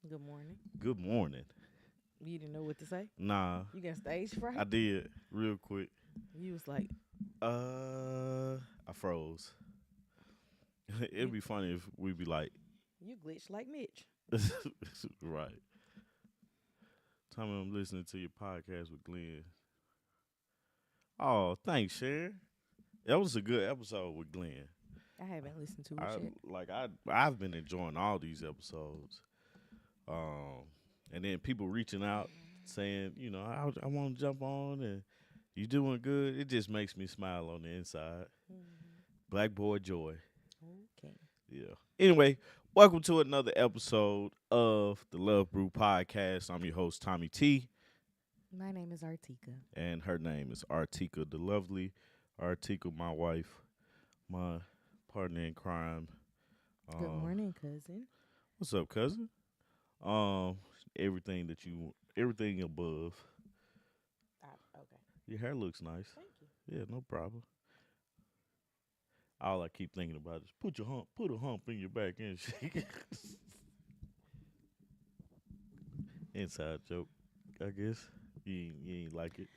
Good morning. Good morning. You didn't know what to say? Nah, You got stage fright? I did real quick. You was like, I froze. It'd you be funny if we'd be like, you glitched like Mitch. right. Tell me I'm listening to your podcast with Glenn. Oh, thanks, Sharon. That was a good episode with Glenn. I haven't listened to it I yet. like I've been enjoying all these episodes. Um, and then people reaching out saying, I want to jump on and you doing good. It just makes me smile on the inside. Black boy joy. Okay. Yeah. Anyway, welcome to another episode of the Love Brew podcast. I'm your host Tommy T, My name is Artika. and her name is Artika the Lovely. Artika, my wife, my partner in crime. Good Uh, morning, cousin. what's up, cousin? Um, everything above. Okay. Your hair looks nice. Thank you. Yeah, no problem. All I keep thinking about is put a hump in your back and shit. Inside joke, I guess. You ain't like it.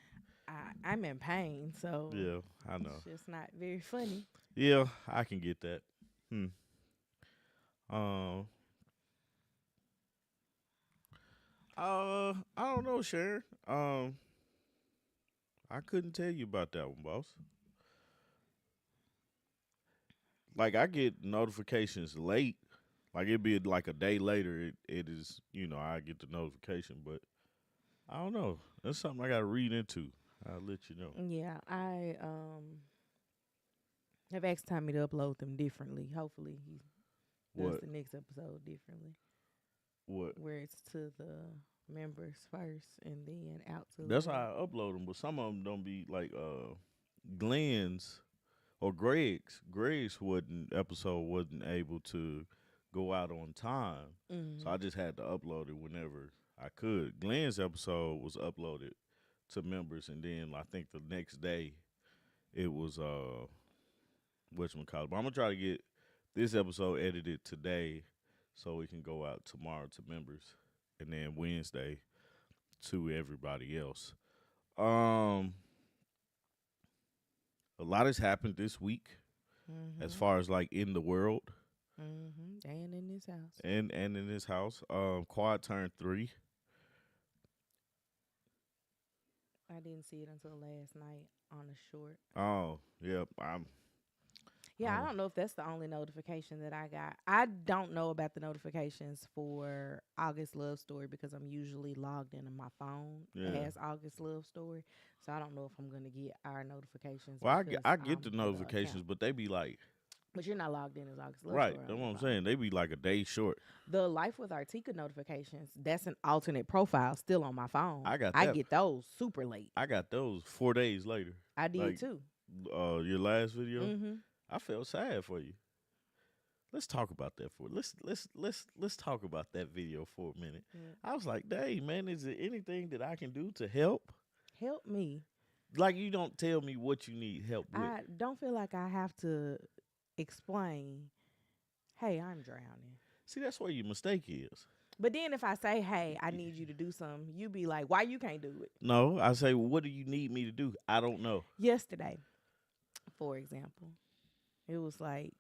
I'm in pain, so Yeah, I know. it's just not very funny. Yeah, I can get that. Hmm. Um. I don't know, Sharon. I couldn't tell you about that one, boss. Like I get notifications late. Like it'd be like a day later. It is. I get the notification, but I don't know. That's something I got to read into. I'll let you know. Yeah, I have asked Tommy to upload them differently. Hopefully he does What? the next episode differently. What? Where it's to the members first and then out to the That's world. how I upload them, but some of them don't be like Glenn's or Greg's. Greg's wasn't episode wasn't able to go out on time, so Mm-hmm. I just had to upload it whenever I could. Glenn's episode was uploaded to members, and then I think the next day it was whatchamacallit. But I'm gonna try to get this episode edited today so we can go out tomorrow to members, and then Wednesday to everybody else. Um, a lot has happened this week as Mm-hmm. far as like in the world Mm-hmm. And in this house. and in this house. Quad turned 3. I didn't see it until last night on a short. Oh, yep. Yeah, I I'm don't know if that's the only notification that I got. I don't know about the notifications for August Love Story because I'm usually logged into my phone yeah. as August Love Story. So I don't know if I'm going to get our notifications Well, because I get I'm the the notifications, account. but they be like But you're not logged in as August Love right. Story That's on what your I'm phone. saying. They be like a day short. The Life with Artika notifications, that's an alternate profile still on my phone. I got I that. get those super late. I got those 4 days later. I did Like too. your last video. Mm-hmm. I felt sad for you. Let's talk about that for let's talk about that video for a minute. Yeah. I was like, "Dang, man, is there anything that I can do to help?" Help me. Like you don't tell me what you need help with. I don't feel like I have to explain, hey, I'm drowning. See, that's where your mistake is. But then if I say, hey, I need you to do something, you be like, why you can't do it? No, I say, well, what do you need me to do? I don't know. Yesterday, for example, it was like,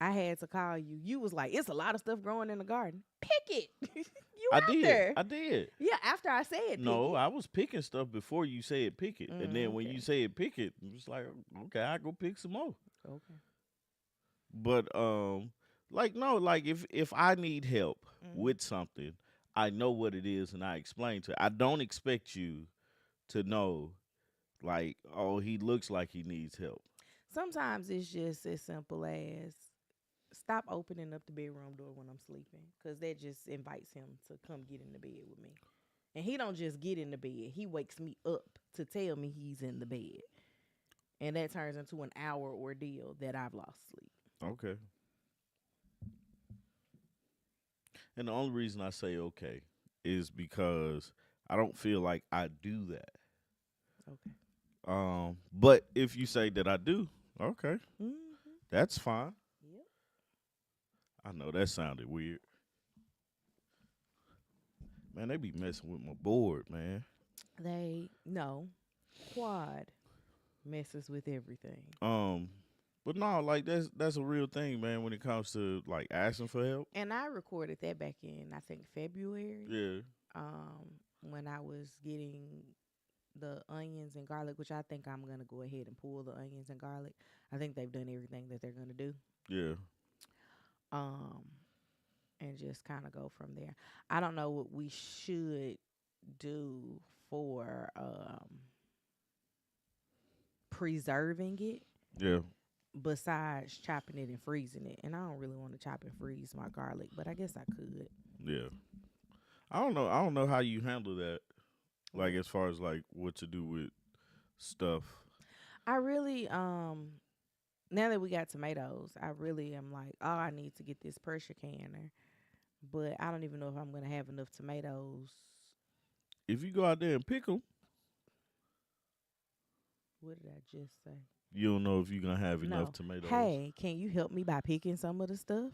I had to call you. You was like, it's a lot of stuff growing in the garden. Pick it. You I out did. there. I did. Yeah, after I said No, pick I was picking stuff before you said pick it, and then when okay. you said pick it, it was like, okay, I go pick some more. it. Okay. But like no, like if I need help Mhm. with something, I know what it is and I explain to. I don't expect you to know, like, oh, he looks like he needs help. Sometimes it's just as simple as stop opening up the bedroom door when I'm sleeping because that just invites him to come get in the bed with me. And he don't just get in the bed. He wakes me up to tell me he's in the bed. And that turns into an hour ordeal that I've lost sleep. Okay. And the only reason I say okay is because I don't feel like I do that. Okay. But if you say that I do, okay, Mm-hmm. that's fine. Yep. I know that sounded weird. Man, they be messing with my board, man. They no quad messes with everything. Um, but no, like that's a real thing, man. When it comes to like asking for help. And I recorded that back in I think February. Yeah, When I was getting the onions and garlic, which I think I'm gonna go ahead and pull the onions and garlic. I think they've done everything that they're gonna do. yeah, Um, and just kind of go from there. I don't know what we should do for preserving it yeah. besides chopping it and freezing it. And I don't really want to chop and freeze my garlic, but I guess I could. Yeah. I don't know. I don't know how you handle that. Like as far as like what to do with stuff. I really now that we got tomatoes, I really am like, oh, I need to get this pressure canner, but I don't even know if I'm gonna have enough tomatoes. If you go out there and pick them, What did I just say? you don't know if you're gonna have enough No. tomatoes. Hey, can you help me by picking some of the stuff?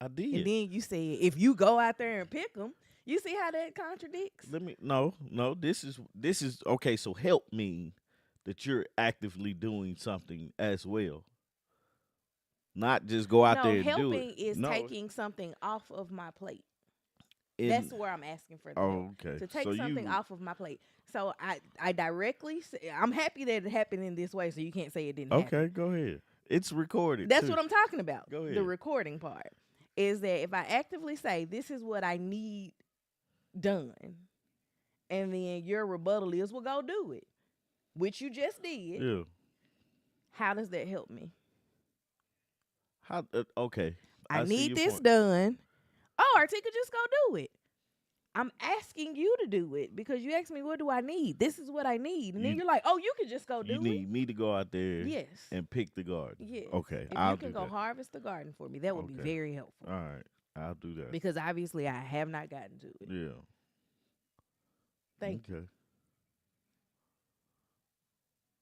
I And did. then you said if you go out there and pick them, you see how that contradicts? Let me no. This is okay. So help mean that you're actively doing something as well, not just go out No, there and do it. helping is No, taking something off of my plate. in- That's where I'm asking for the help. oh, okay. To take So something you off of my plate. So I directly say, I'm happy that it happened in this way, so you can't say it didn't happen. okay? Go ahead. It's recorded. That's too. what I'm talking about. Go ahead. The recording part is that if I actively say this is what I need done, and then your rebuttal is, well, go do it, which you just did. Yeah. How does that help me? How? Okay. I see need your this point. done. Oh, Artika, just go do it. I'm asking you to do it because you asked me, what do I need? This is what I need. And then You- you're like, oh, you can just go do You need me to go out there it. Yes. and pick the garden. Yes. Okay, If I'll you can do go that. harvest the garden for me, that would be Okay. very helpful. All right, I'll do that. Because obviously I have not gotten to it. Yeah. Thank you. Okay.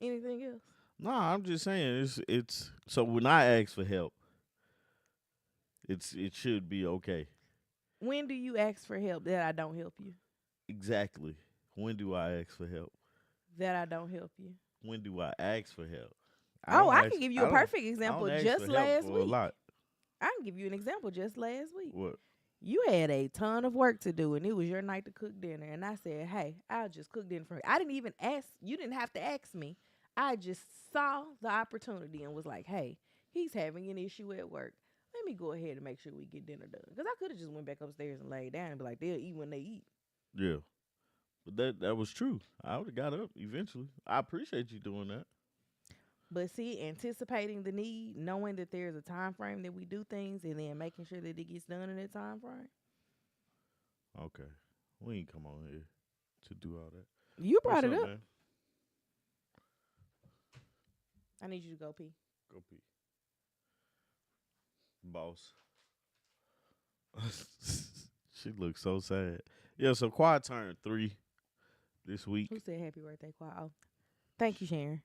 Anything else? No, I'm just saying it's so when I ask for help, it should be okay. When do you ask for help that I don't help you? Exactly. When do I ask for help? That I don't help you? When do I ask for help? I can give you a perfect I example don't ask just for help last for a week. lot. I can give you an example just last week. What? You had a ton of work to do, and it was your night to cook dinner. And I said, hey, I'll just cook dinner for you. I didn't even ask. You didn't have to ask me. I just saw the opportunity and was like, hey, he's having an issue at work. Let me go ahead and make sure we get dinner done. Because I could have just went back upstairs and laid down and be like, they'll eat when they eat. Yeah. But that was true. I would have got up eventually. I appreciate you doing that. But see, anticipating the need, knowing that there's a time frame that we do things, and then making sure that it gets done in that time frame. Okay. We ain't come on here to do all that. You brought What's it up. Man? I need you to go pee. Go pee. Boss. She looks so sad. Yeah, so Quad turned 3 this week. Who said happy birthday, Quad? Oh, thank you, Sharon.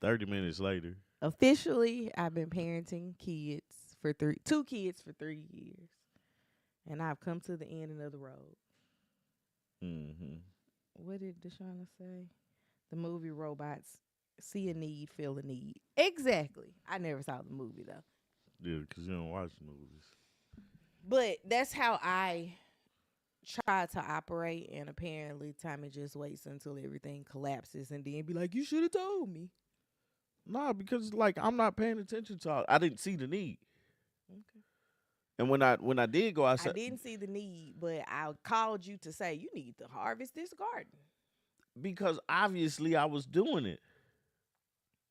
30 minutes later. Officially, I've been parenting two kids for 3 years. And I've come to the end of the road. Mm-hmm. What did Deshauna say? The movie Robots see a need, feel a need. Exactly. I never saw the movie, though. Yeah, because you don't watch movies. But that's how I try to operate, and apparently Tommy just waits until everything collapses and then be like, you should have told me. Nah, because like I'm not paying attention to all. I didn't see the need. Okay. And when I did go outside, I didn't see the need, but I called you to say you need to harvest this garden. because obviously I was doing it.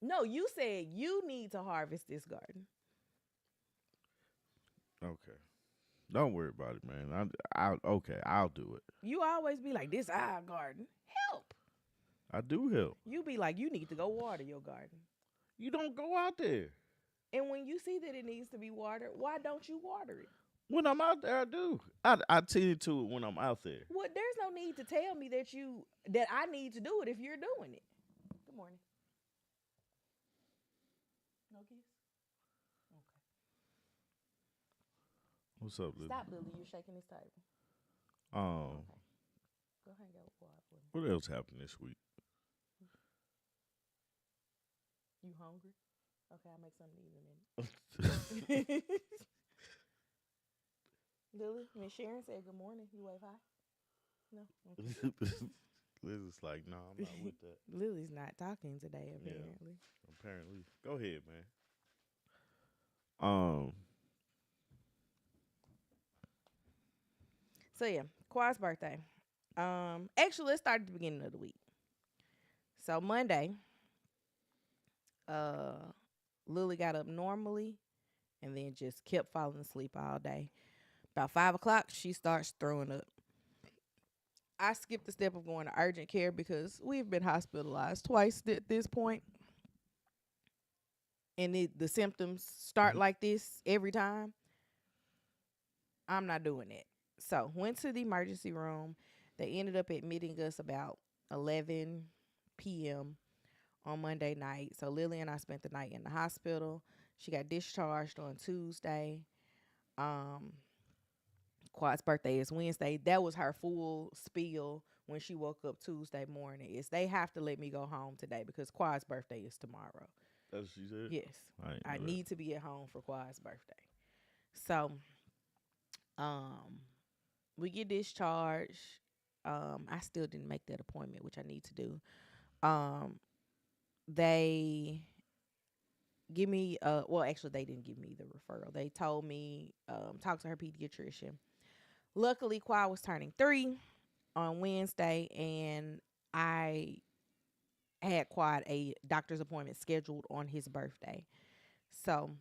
No, you said you need to harvest this garden. Okay. Don't worry about it, man. I'll do it. You always be like, this our garden. Help. I do help. You be like, you need to go water your garden. You don't go out there. And when you see that it needs to be watered, why don't you water it? When I'm out there, I do. I tend to it when I'm out there. What? There's no need to tell me that I need to do it if you're doing it. Good morning. No kiss? Okay. What's up, Lily? Stop, Lily. You're shaking this table. Um, Okay. Go hang out with Quad for me. what else happened this week? You hungry? Okay, I'll make something to eat in a minute. Lily, Miss Sharon said good morning. You wave hi? No? Okay. Liz is like, no, I'm not with that. Lily's not talking today, Yeah, apparently. apparently. Go ahead, man. Um, So yeah, Quad's birthday. Actually, let's start at the beginning of the week. So Monday, uh, Lily got up normally and then just kept falling asleep all day. About 5 o'clock, she starts throwing up. I skipped the step of going to urgent care because we've been hospitalized twice at this point, and the symptoms start like this every time. I'm not doing it. So went to the emergency room. They ended up admitting us about 11 p.m. on Monday night. So Lily and I spent the night in the hospital. She got discharged on Tuesday. Um, Quad's birthday is Wednesday. That was her full spiel when she woke up Tuesday morning. Is they have to let me go home today because Quad's birthday is tomorrow. that's what she said. Yes, I ain't I know that. need to be at home for Quad's birthday. So, um, we get discharged. I still didn't make that appointment, which I need to do. Um, they give me well, actually they didn't give me the referral. They told me talk to her pediatrician. Luckily, Quad was turning 3 on Wednesday, and I had Quad a doctor's appointment scheduled on his birthday. So,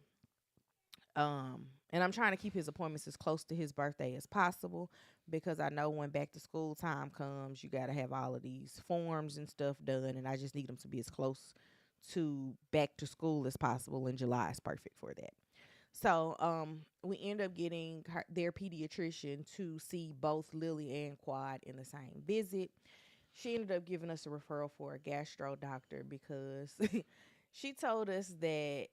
and I'm trying to keep his appointments as close to his birthday as possible because I know when back to school time comes, you got to have all of these forms and stuff done, and I just need them to be as close to back to school as possible. And July is perfect for that. So, we end up getting their pediatrician to see both Lily and Quad in the same visit. She ended up giving us a referral for a gastro doctor because she told us that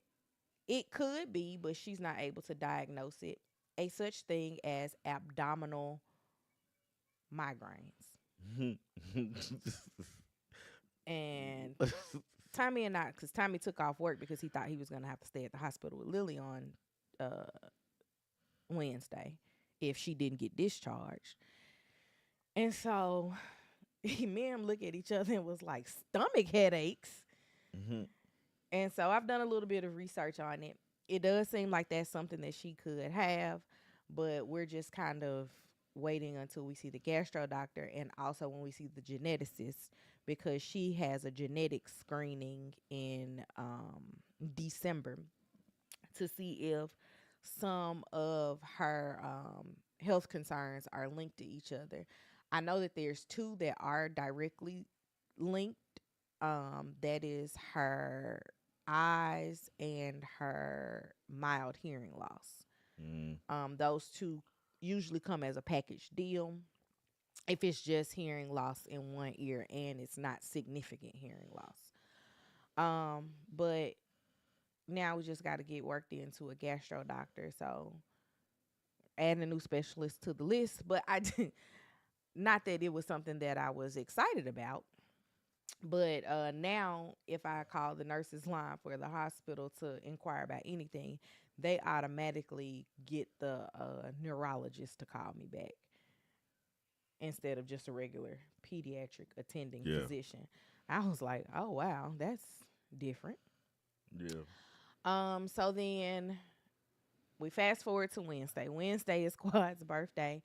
it could be, but she's not able to diagnose it, a such thing as abdominal migraines. And Tommy and I, because Tommy took off work because he thought he was going to have to stay at the hospital with Lily on uh, Wednesday if she didn't get discharged. And so me and him look at each other and was like, stomach headaches. And so I've done a little bit of research on it. It does seem like that's something that she could have, but we're just kind of waiting until we see the gastro doctor and also when we see the geneticist because she has a genetic screening in December to see if some of her health concerns are linked to each other. I know that there's two that are directly linked. That is her eyes and her mild hearing loss. Mm. Those two usually come as a package deal. If it's just hearing loss in one ear and it's not significant hearing loss. But now we just got to get worked into a gastro doctor. So adding a new specialist to the list. But I did not that it was something that I was excited about. But now, if I call the nurses line for the hospital to inquire about anything, they automatically get the neurologist to call me back instead of just a regular pediatric attending Yeah. physician. I was like, oh wow, that's different. Yeah. So then we fast forward to Wednesday. Wednesday is Quad's birthday.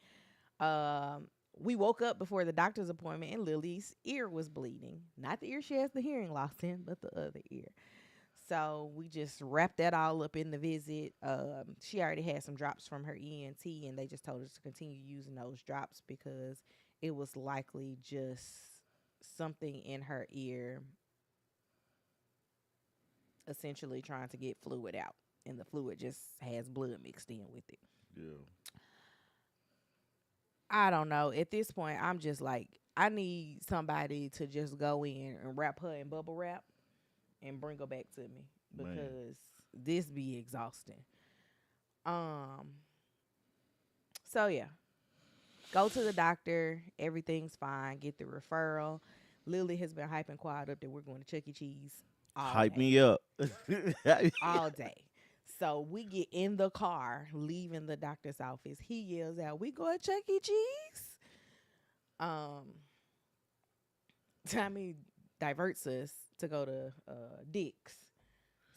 We woke up before the doctor's appointment and Lily's ear was bleeding. Not the ear she has the hearing loss in, but the other ear. So we just wrapped that all up in the visit. She already had some drops from her ENT, and they just told us to continue using those drops because it was likely just something in her ear, essentially trying to get fluid out. And the fluid just has blood mixed in with it. Yeah. I don't know. At this point, I'm just like, I need somebody to just go in and wrap her in bubble wrap and bring her back to me Man. because this be exhausting. Um. So yeah, Go to the doctor. Everything's fine. Get the referral. Lily has been hyping Quad up that we're going to Chuck E. Cheese all Hype day. me up. All day. So we get in the car, leaving the doctor's office. He yells out, "We going to Chuck E. Cheese?" Um, Tommy diverts us to go to Dick's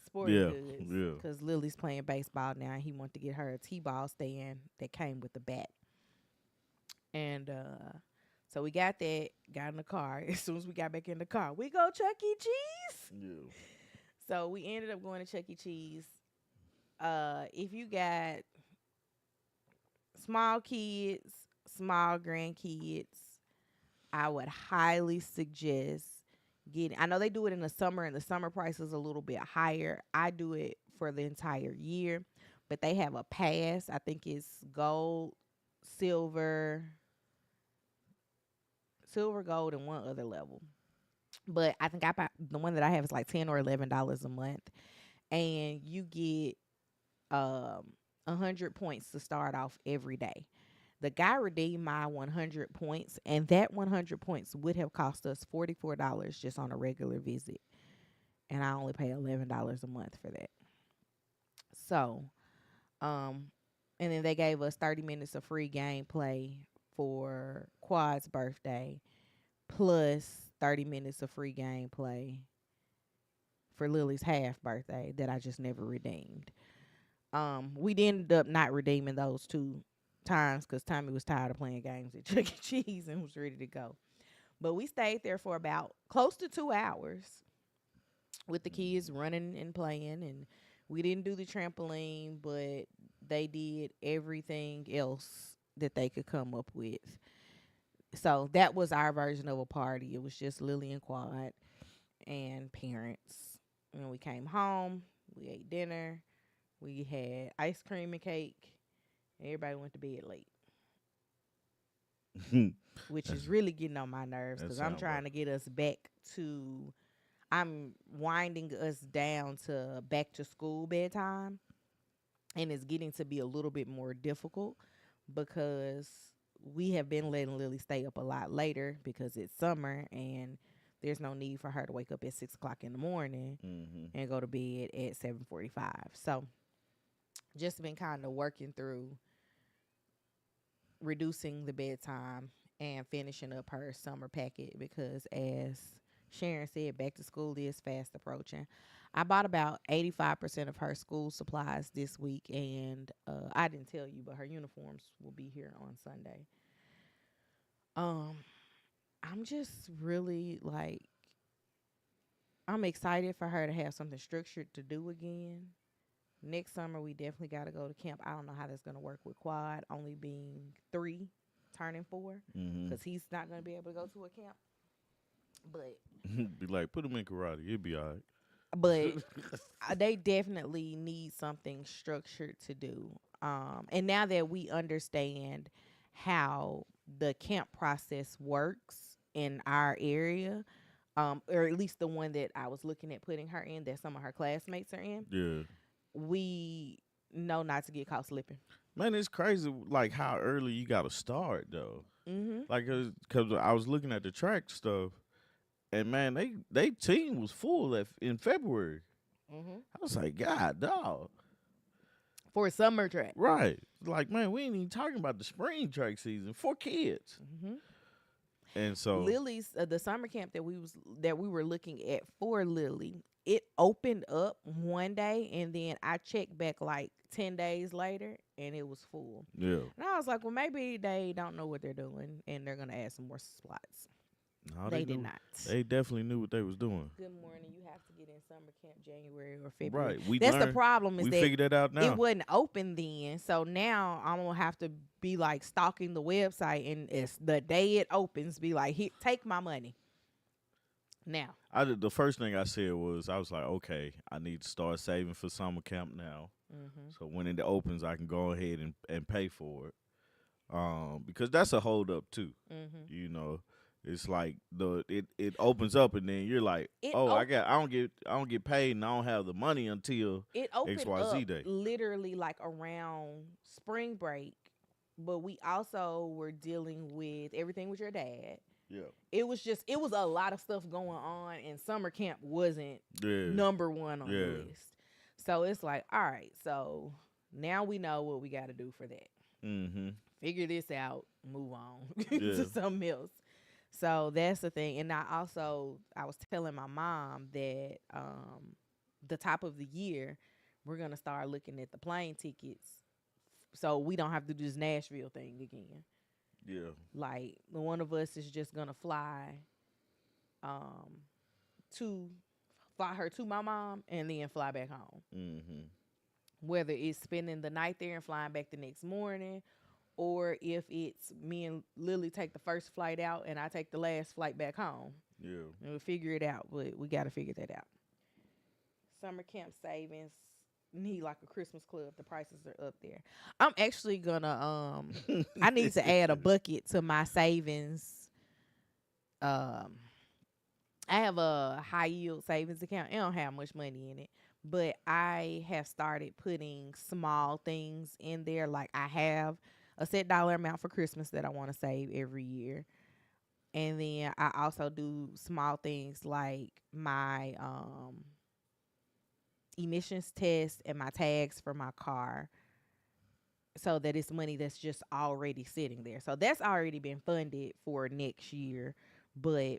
Sporting Yeah, Goods yeah. because Lily's playing baseball now. And he wanted to get her a T-ball stand that came with the bat. And so we got that, got in the car. As soon as we got back in the car, we go Chuck E. Cheese. Yeah. So we ended up going to Chuck E. Cheese. If you got small kids, small grandkids, I would highly suggest getting. I know they do it in the summer, and the summer price is a little bit higher. I do it for the entire year, but they have a pass. I think it's gold, silver, gold, and one other level. But I think the one that I have is like $10 or $11 a month, and you get 100 points to start off every day. The guy redeemed my 100 points, and that 100 points would have cost us $44 just on a regular visit, and I only pay $11 a month for that. So, um, and then they gave us 30 minutes of free gameplay for Quad's birthday, plus 30 minutes of free gameplay for Lily's half birthday that I just never redeemed. We ended up not redeeming those 2 times because Tommy was tired of playing games at Chuck E. Cheese and was ready to go. But we stayed there for about close to 2 hours with the kids running and playing, and we didn't do the trampoline, but they did everything else that they could come up with. So that was our version of a party. It was just Lily and Quad and parents. And we came home, we ate dinner, we had ice cream and cake. Everybody went to bed late, which is really getting on my nerves because I'm trying to get us back to. I'm winding us down to back to school bedtime, and it's getting to be a little bit more difficult because we have been letting Lily stay up a lot later because it's summer and there's no need for her to wake up at 6 o'clock in the morning and go to bed at 7:45. So just been kind of working through reducing the bedtime and finishing up her summer packet because, as Sharon said, back to school is fast approaching. I bought about 85% of her school supplies this week, and I didn't tell you, but her uniforms will be here on Sunday. I'm just really I'm excited for her to have something structured to do again. Next summer, we definitely got to go to camp. I don't know how that's going to work with Quad only being 3, turning 4, because he's not going to be able to go to a camp. But Be like, put him in karate. It'll be all right. but they definitely need something structured to do. And now that we understand how the camp process works in our area, or at least the one that I was looking at putting her in, that some of her classmates are in, Yeah. we know not to get caught slipping. Man, it's crazy, like, how early you got to start, though. Mm-hmm. Like, because I was looking at the track stuff, and, man, they team was full in February. Mm-hmm. I was like, God, dog. For a summer track. Right. Like, man, we ain't even talking about the spring track season for kids. Mm-hmm. And so Lily's the summer camp that we were looking at for Lily, it opened up one day, and then I checked back like 10 days later, and it was full. yeah. And I was like, well, maybe they don't know what they're doing, and they're gonna add some more slots. No, They did knew- not. They definitely knew what they was doing. Good morning. You have to get in summer camp January or February. Right. That's the problem. Is we that figured that out now. it wasn't open then, so now I'm gonna have to be like stalking the website, and it's the day it opens, be like, here, take my money. Now, The first thing I said was, I was like, okay, I need to start saving for summer camp now. So when it opens, I can go ahead and pay for it. Because that's a hold up too. You know, it's like it opens up, and then you're like, I don't get paid, and I don't have the money until it opened XYZ up day. literally like around spring break, but we also were dealing with everything with your dad. Yeah. It was a lot of stuff going on, and summer camp wasn't Yeah. number one on the Yeah. list. So it's like, all right, so now we know what we got to do for that. Mm-hmm. Figure this out, move on Yeah. to something else. So that's the thing. And I was telling my mom that the top of the year we're gonna start looking at the plane tickets so we don't have to do this Nashville thing again. Yeah. Like the one of us is just gonna um to fly her to my mom and then fly back home. Mm-hmm. Whether it's spending the night there and flying back the next morning, or if it's me and Lily take the first flight out and I take the last flight back home. Yeah. And we'll figure it out, but we got to figure that out. Summer camp savings need like a Christmas club. The prices are up there. I'm actually gonna I need to add a bucket to my savings. Um I have a high yield savings account. It don't have much money in it, but I have started putting small things in there. Like I have a set dollar amount for Christmas that I want to save every year. And then I also do small things like my emissions test and my tags for my car, so that it's money that's just already sitting there. So that's already been funded for next year, but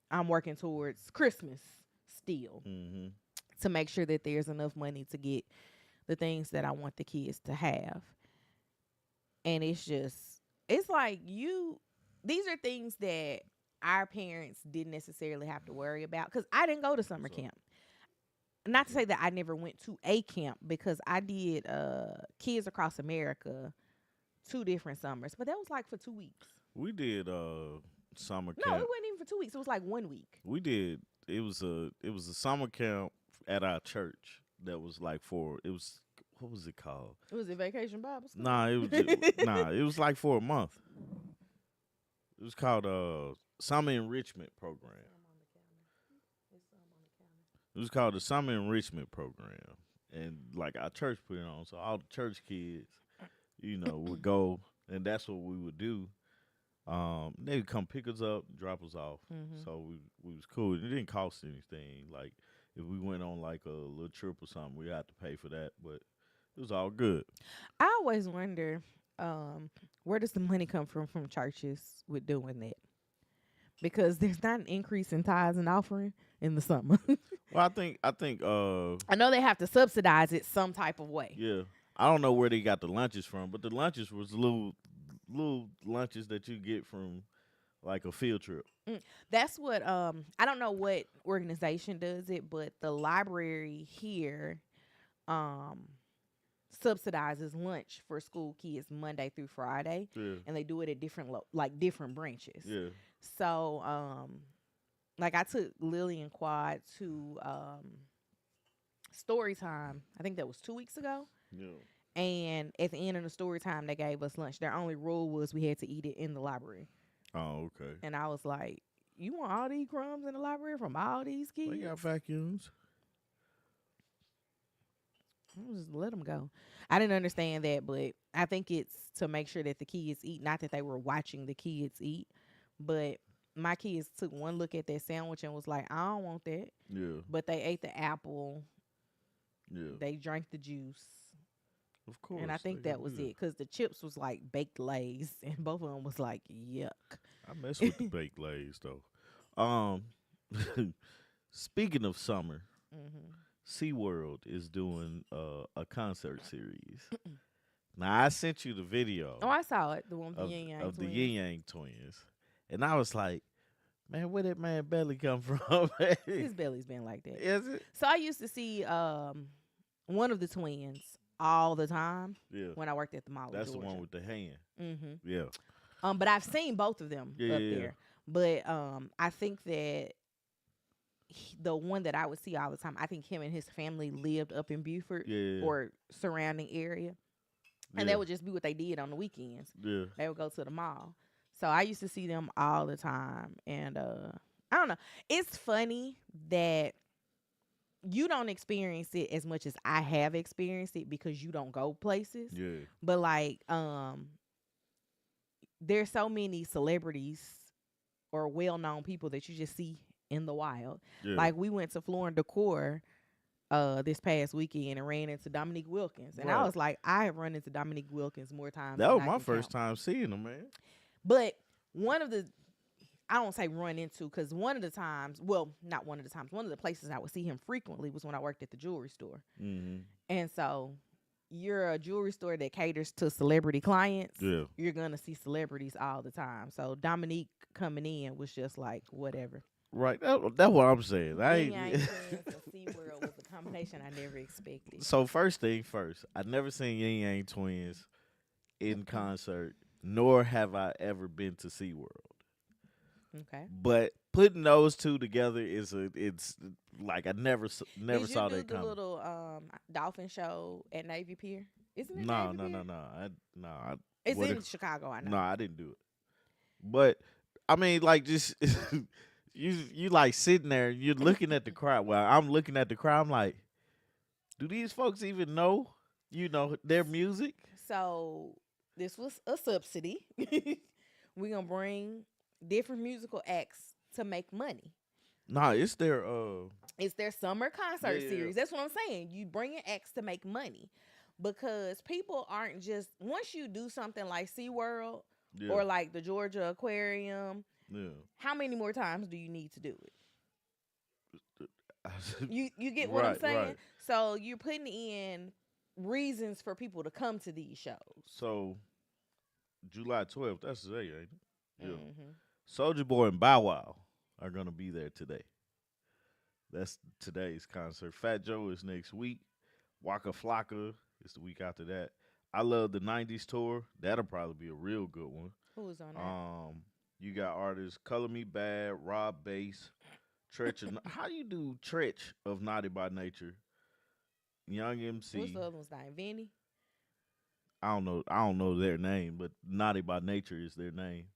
I'm working towards Christmas still Mm-hmm. to make sure that there's enough money to get the things that I want the kids to have. And it's like these are things that our parents didn't necessarily have to worry about because I didn't go to summer camp. Not to say that I never went to a camp, because I did Kids Across America 2 different summers, but that was like for 2 weeks. We did summer No, it camp. wasn't even for 2 weeks. It was like 1 week. We did. It was a summer camp at our church that was like for it was what was it called? Was it Vacation Bible School? Nah, it was just, nah. It was like for a month. It was called Summer Enrichment Program. It was called the Summer Enrichment Program, and like our church put it on, so all the church kids, would go, and that's what we would do. They would come pick us up, drop us off. Mhm. So we was cool. It didn't cost anything. Like if we went on like a little trip or something, we had to pay for that, but it was all good. I always wonder, where does the money come from churches with doing that? Because there's not an increase in tithes and offering in the summer. Well, I think I know they have to subsidize it some type of way. yeah. I don't know where they got the lunches from, but the lunches was little lunches that you get from like a field trip. That's what I don't know what organization does it, but the library here um subsidizes lunch for school kids Monday through Friday, Yeah. and they do it at different branches. Yeah. So like I took Lily and Quad to story time. I think that was 2 weeks ago. Yeah. And at the end of the story time, they gave us lunch. Their only rule was we had to eat it in the library. Oh, okay. And I was like, you want all these crumbs in the library from all these kids? They got vacuums. Just let them go. I didn't understand that, but I think it's to make sure that the kids eat. Not that they were watching the kids eat, but my kids took one look at that sandwich and was like, I don't want that. Yeah. But they ate the apple. Yeah. They drank the juice. Of course. And I think that was it, because the chips was like baked Lays, and both of them was like, yuck. I mess with the baked lays though. Speaking of summer, Mm-hmm. SeaWorld is doing a concert series. Now I sent you the video Oh, I saw it. The one with of, the Yin Yang of the twins. Yin Yang twins, and I was like, man, where that man belly come from? His belly's been like that. Is it? So I used to see one of the twins all the time Yeah. when I worked at the mall. That's the Georgia. one with the hand. Mm-hmm. Yeah. But I've seen both of them Yeah, up yeah, yeah. there. But I think that the one that I would see all the time, I think him and his family lived up in Beaufort Yeah. or surrounding area, and yeah. that would just be what they did on the weekends. Yeah. They would go to the mall. So I used to see them all the time, and I don't know. It's funny that you don't experience it as much as I have experienced it because you don't go places. Yeah. But like there's so many celebrities or well-known people that you just see in the wild. Yeah. Like we went to Floor and Decor this past weekend and ran into Dominique Wilkins. And I Right. was like, I have run into Dominique Wilkins more times That than was I my can first count. time seeing him, man. But one of the I don't say run into because one of the times, well, not one of the times, one of the places I would see him frequently was when I worked at the jewelry store. Mm-hmm. And so you're a jewelry store that caters to celebrity clients. Yeah. You're going to see celebrities all the time. So Dominique coming in was just like, whatever. Right. That's what I'm saying. I Yin Yang ain't. Twins and SeaWorld was a combination I never expected. So first thing first, I never seen Yin Yang Twins in concert, nor have I ever been to SeaWorld. Okay. But putting those two together it's like I never Did you saw do that the coming. little dolphin show at Navy Pier? Isn't it No, Navy no, Pier? no, no. It's what in if- Chicago, I know. no, I didn't do it. But I mean, like, just you like sitting there, you're looking at the crowd. Well, I'm looking at the crowd. I'm like, do these folks even know, their music? So this was a subsidy. We're gonna bring different musical acts to make money. Nah, it's their It's their summer concert Yeah. series. That's what I'm saying. You bring in acts to make money because people aren't just once you do something like SeaWorld yeah, or like the Georgia Aquarium. yeah. How many more times do you need to do it? You get what I'm Right, saying? right. So you're putting in reasons for people to come to these shows. So July 12th, that's today, ain't it? Yeah. Mm-hmm. Soldier Boy and Bow Wow are gonna be there today. That's today's concert. Fat Joe is next week. Waka Flocka is the week after that. I love the '90s tour. That'll probably be a real good one. Who was on that? You got artists Color Me Bad, Rob Bass, Tretch. How you do Tretch of Naughty by Nature? Young MC. What's the other one's name? Vinny? I don't know. I don't know their name, but Naughty by Nature is their name.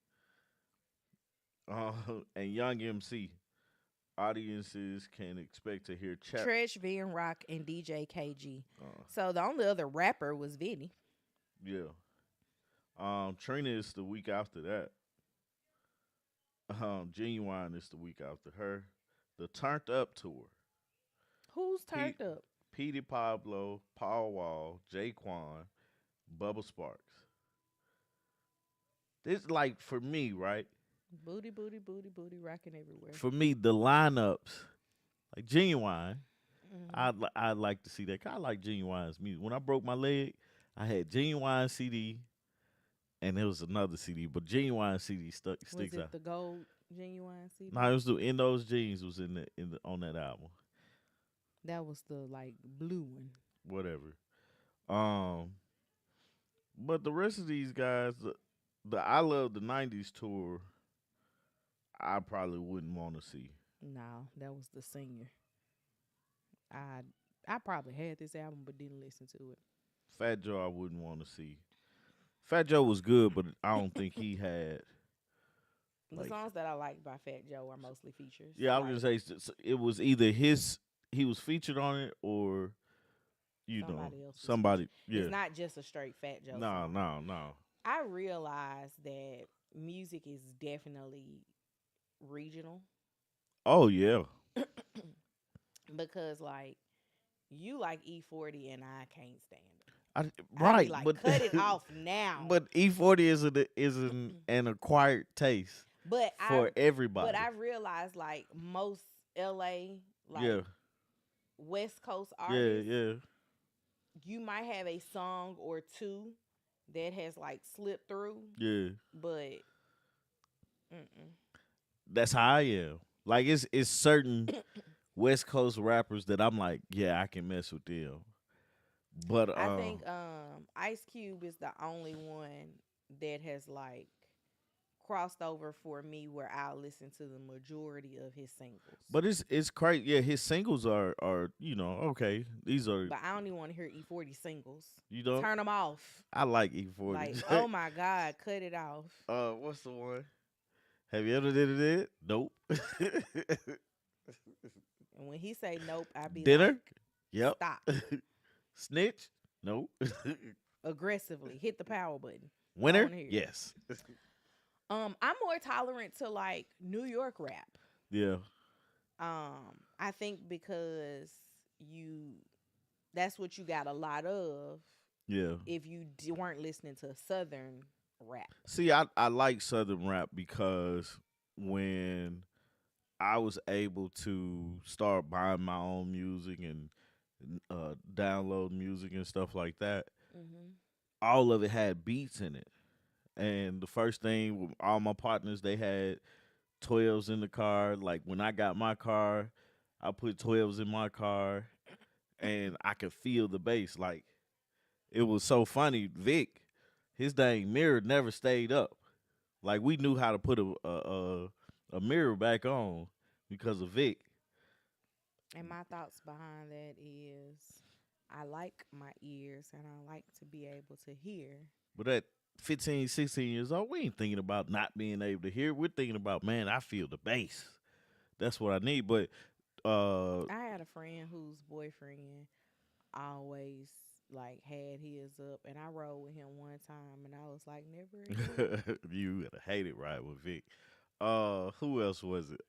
And Young MC. Audiences can expect to hear chat. Tretch, Van Rock, and DJ KG. Uh, So the only other rapper was Vinny. yeah. Trina is the week after that. Genuine is the week after her. The Turned Up tour. Who's turned up? Petey Pablo, Paul Wall, Jaquan, Bubba Sparks. This like for me, right? Booty, booty, booty, booty, rocking everywhere. For me, the lineups, like Genuine, Mhm. I'd like to see that. 'Cause I like Genuine's music. When I broke my leg, I had Genuine CD, and there was another CD, but Genuine CD Was sticks it out. the gold genuine CD? No, it was In Those Jeans was on that album. That was the like blue one. Whatever. Um, but the rest of these guys, the I Love the '90s tour, I probably wouldn't want to see. No, that was the singer. I probably had this album but didn't listen to it. Fat Joe, I wouldn't want to see. Fat Joe was good, but I don't think he had. The Like, songs that I liked by Fat Joe are mostly features. yeah, I like was gonna say it was either he was featured on it, or somebody else was somebody. featured. Yeah, It's not just a straight Fat Joe no, song. no. I realize that music is definitely regional Oh yeah, because like you like E40 and I can't stand it. I, I be right, like, but cut it off now. But E40 is an acquired taste But for everybody. But I realize like most LA like yeah, West Coast yeah, artists, yeah. you might have a song or two that has like slipped through, Yeah, but mm-mm. that's how I am. Like it's certain West Coast rappers that I'm like, yeah, I can mess with them. But I think Ice Cube is the only one that has like crossed over for me where I'll listen to the majority of his singles. but it's crazy. Yeah, his singles are okay. These are But I don't even want to hear E40 singles. you know Turn them off. I like E40. Like, oh my God, cut it off. What's the one? Have you ever did it? Nope. And when he say nope, I be Dinner? like, Yep. stop. Snitch? Nope. Aggressively hit the power button. Winner? wanna hear it. Yes. I'm more tolerant to like New York rap. Yeah, I think because you that's what you got a lot of yeah. if you weren't listening to Southern rap. See, I like Southern rap because when I was able to start buying my own music and download music and stuff like that, Mhm. all of it had beats in it. And the first thing, with all my partners, they had 12s in the car. Like when I got my car, I put 12s in my car, and I could feel the bass. Like it was so funny. Vic, his dang mirror never stayed up. Like we knew how to put a mirror back on because of Vic. And my thoughts behind that is I like my ears and I like to be able to hear. But at 15, 16 years old, we ain't thinking about not being able to hear. We're thinking about, man, I feel the bass. That's what I need. But I had a friend whose boyfriend always like had his up and I rode with him one time and I was like never again. you gotta hate it right with Vic. Who else was it?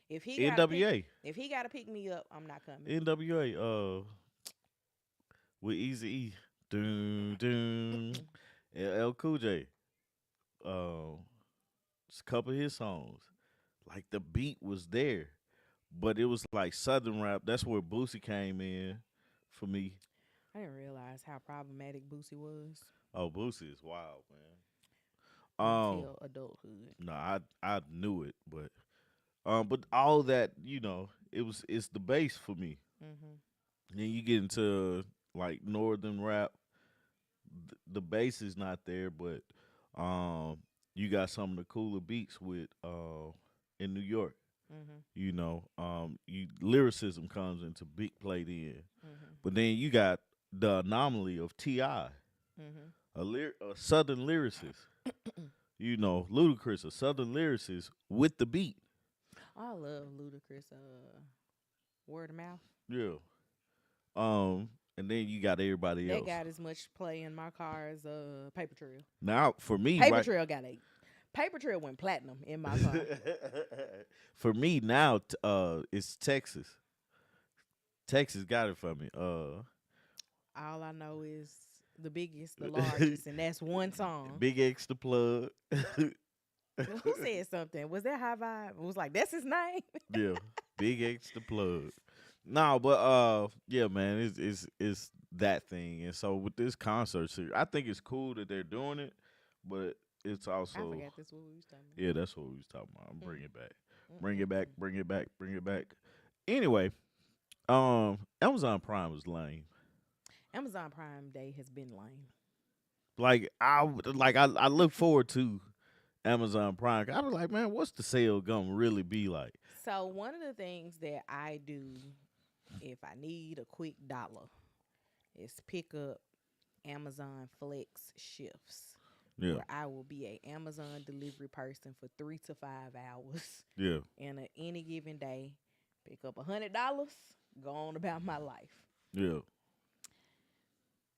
If he got to pick NWA. if he got to pick me up, I'm not coming. NWA. With Easy E. Doom doom. L Cool J. Uh, just a couple of his songs. Like the beat was there, but it was like Southern rap. That's where Boosie came in for me. I didn't realize how problematic Boosie was Oh, Boosie is wild, man. until adulthood. No, I knew it, but all that it's the bass for me. Mhm. Then you get into like northern rap, the bass is not there, but um, you got some of the cooler beats with in New York. Mhm. You lyricism comes into big play then, Mhm. but then you got the anomaly of Ti, Mhm. a southern lyricist. Ludacris, a southern lyricist with the beat. I love Ludacris. Word of mouth. Yeah. And then you got everybody That else. got as much play in my car as Paper Trail. Now, for me, Paper right, Trail got a Paper Trail went platinum in my car. for me now, it's Texas. Texas got it for me. All I know is the biggest, the largest, and that's one song. Big X the plug. Who said something? Was that High Vibe? It was like that's his name. Yeah, Big X the plug. No, but yeah, man, it's that thing. And so with this concert series, I think it's cool that they're doing it, but it's I also forgot this what we was talking yeah, that's what we was talking about. about. Bring it back, Mm, bring mm, it back, mm, bring it back, bring it back. Anyway, Amazon Prime was lame. Amazon Prime Day has been lame. I look forward to Amazon Prime. I was like, man, what's the sale gonna really be like? So one of the things that I do if I need a quick dollar is pick up Amazon Flex shifts Yeah, where I will be a Amazon delivery person for 3 to 5 hours yeah, in any given day. Pick up $100, go on about my life. yeah,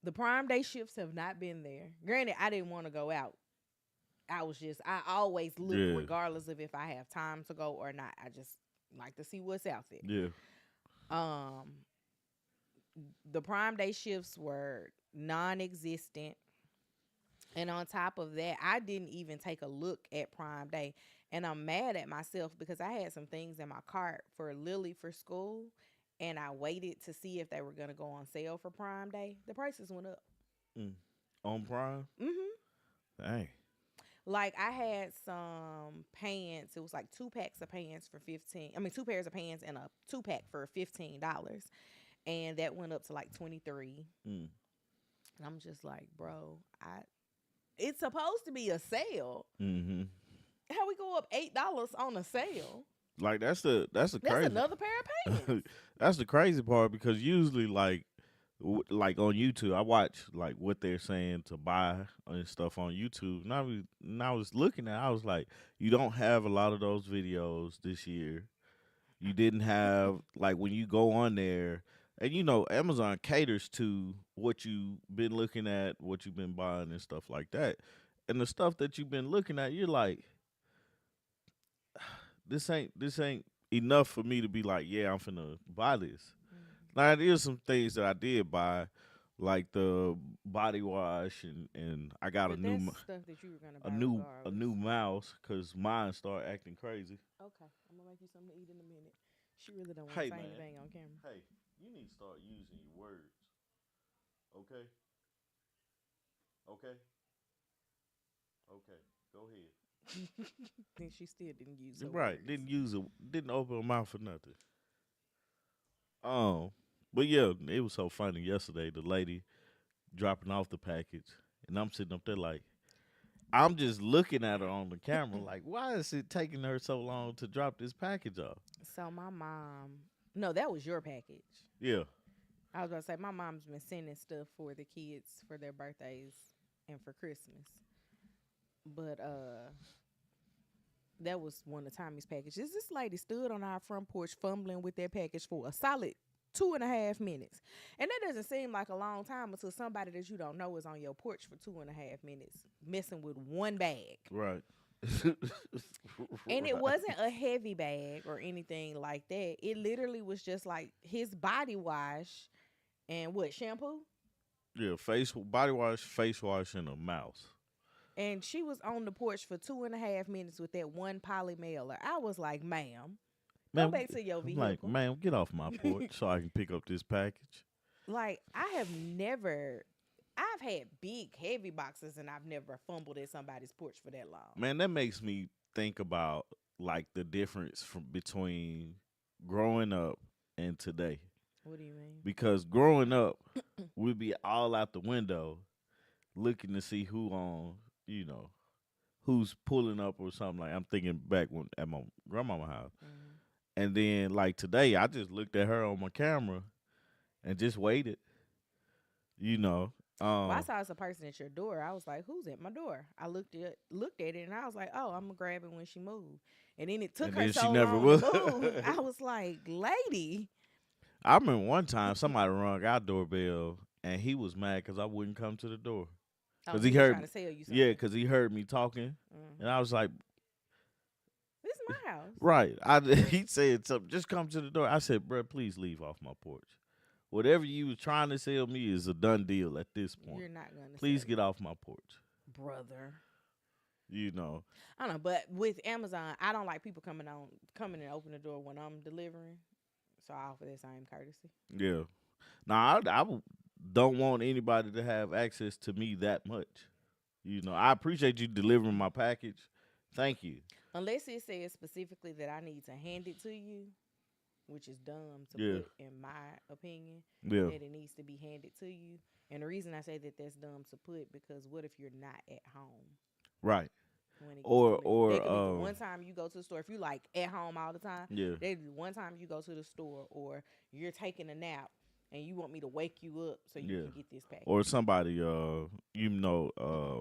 The Prime Day shifts have not been there. Granted, I didn't want to go out. I always look yeah, regardless of if I have time to go or not. I just like to see what's out there. yeah, Um, the Prime Day shifts were non-existent. And on top of that, I didn't even take a look at Prime Day. And I'm mad at myself because I had some things in my cart for Lily for school. And I waited to see if they were going to go on sale for Prime Day. The prices went up. mm. On Prime. Hmm. Dang. Like I had some pants. It was like 2 packs of pants for 15. I mean, 2 pairs of pants and a 2 pack for $15. And that went up to like 23. Mm. And I'm just like, bro, it's supposed to be a sale. Mm-hmm. How we go up $8 on a sale? Like that's the That's crazy. another pair of pants. That's the crazy part because usually like on YouTube, I watch like what they're saying to buy and stuff on YouTube. And I was looking at, I was like, you don't have a lot of those videos this year. You didn't have like when you go on there, and Amazon caters to what you've been looking at, what you've been buying, and stuff like that. and the stuff that you've been looking at, you're like, this ain't enough for me to be like, yeah, I'm finna buy this. Mhm. Now there's some things that I did buy, like the body wash, and I got But that's stuff that you were gonna a buy new regardless. mouse because mine started acting crazy. Okay, I'm gonna make you something to eat in a minute. She really don't want to Hey say man, anything on camera. hey, you need to start using your words. Okay, okay, okay. Go ahead. Then she still didn't use her Right, words. didn't open her mouth for nothing. Um, but yeah, it was so funny yesterday. The lady dropping off the package, and I'm sitting up there like, I'm just looking at her on the camera like, why is it taking her so long to drop this package off? So my mom, no, that was your package. Yeah, I was about to say my mom's been sending stuff for the kids for their birthdays and for Christmas. But that was one of Tommy's packages. This lady stood on our front porch fumbling with that package for a solid 2.5 minutes. And that doesn't seem like a long time until somebody that you don't know is on your porch for 2.5 minutes messing with one bag. right. And it Right. wasn't a heavy bag or anything like that. It literally was just like his body wash and what, shampoo? Yeah, body wash, face wash, and a mouse. And she was on the porch for 2.5 minutes with that one poly mailer. I was like, ma'am, go Man, back to your I'm like, vehicle. man, get off my porch so I can pick up this package. Like, I've had big, heavy boxes and I've never fumbled at somebody's porch for that long. Man, that makes me think about like the difference from between growing up and today. What do you mean? Because growing up, we'd be all out the window looking to see who on, you know, who's pulling up or something. Like I'm thinking back when at my grandmama house. Hmm. And then like today I just looked at her on my camera and just waited, you know. Well, I Um saw it's a person at your door. I was like, "Who's at my door?" I looked at it, and I was like, "Oh, I'm gonna grab it when she moved." And then it took and her then she so never long to would. move. I was like, "Lady, I remember one time somebody rung our doorbell and he was mad because I wouldn't come to the door oh, because he he was heard trying to sell you yeah, something." because he heard me talking and I Hmm. was like, This is my house. right. He said something. Just come to the door. I said, bro, please leave off my porch. Whatever you was trying to sell me is a done deal at this point. You're not gonna sell Please it, get off my porch. brother. You know. I don't know, but with Amazon, I don't like people coming and open the door when I'm delivering. So I offer that same courtesy. Yeah. Now don't want anybody to have access to me that much. You know, I appreciate you delivering my package. Thank you. Unless it says specifically that I need to hand it to you, which is dumb to Yeah. put in my opinion, Yeah. that it needs to be handed to you. And the reason I say that that's dumb to put because what if you're not at home Right. when it gets Or delivered? or That could be the one time you go to the store. If you like at home all the time, yeah. that could be one time you go to the store or you're taking a nap and you want me to wake you up so you Yeah. can get this Or package. somebody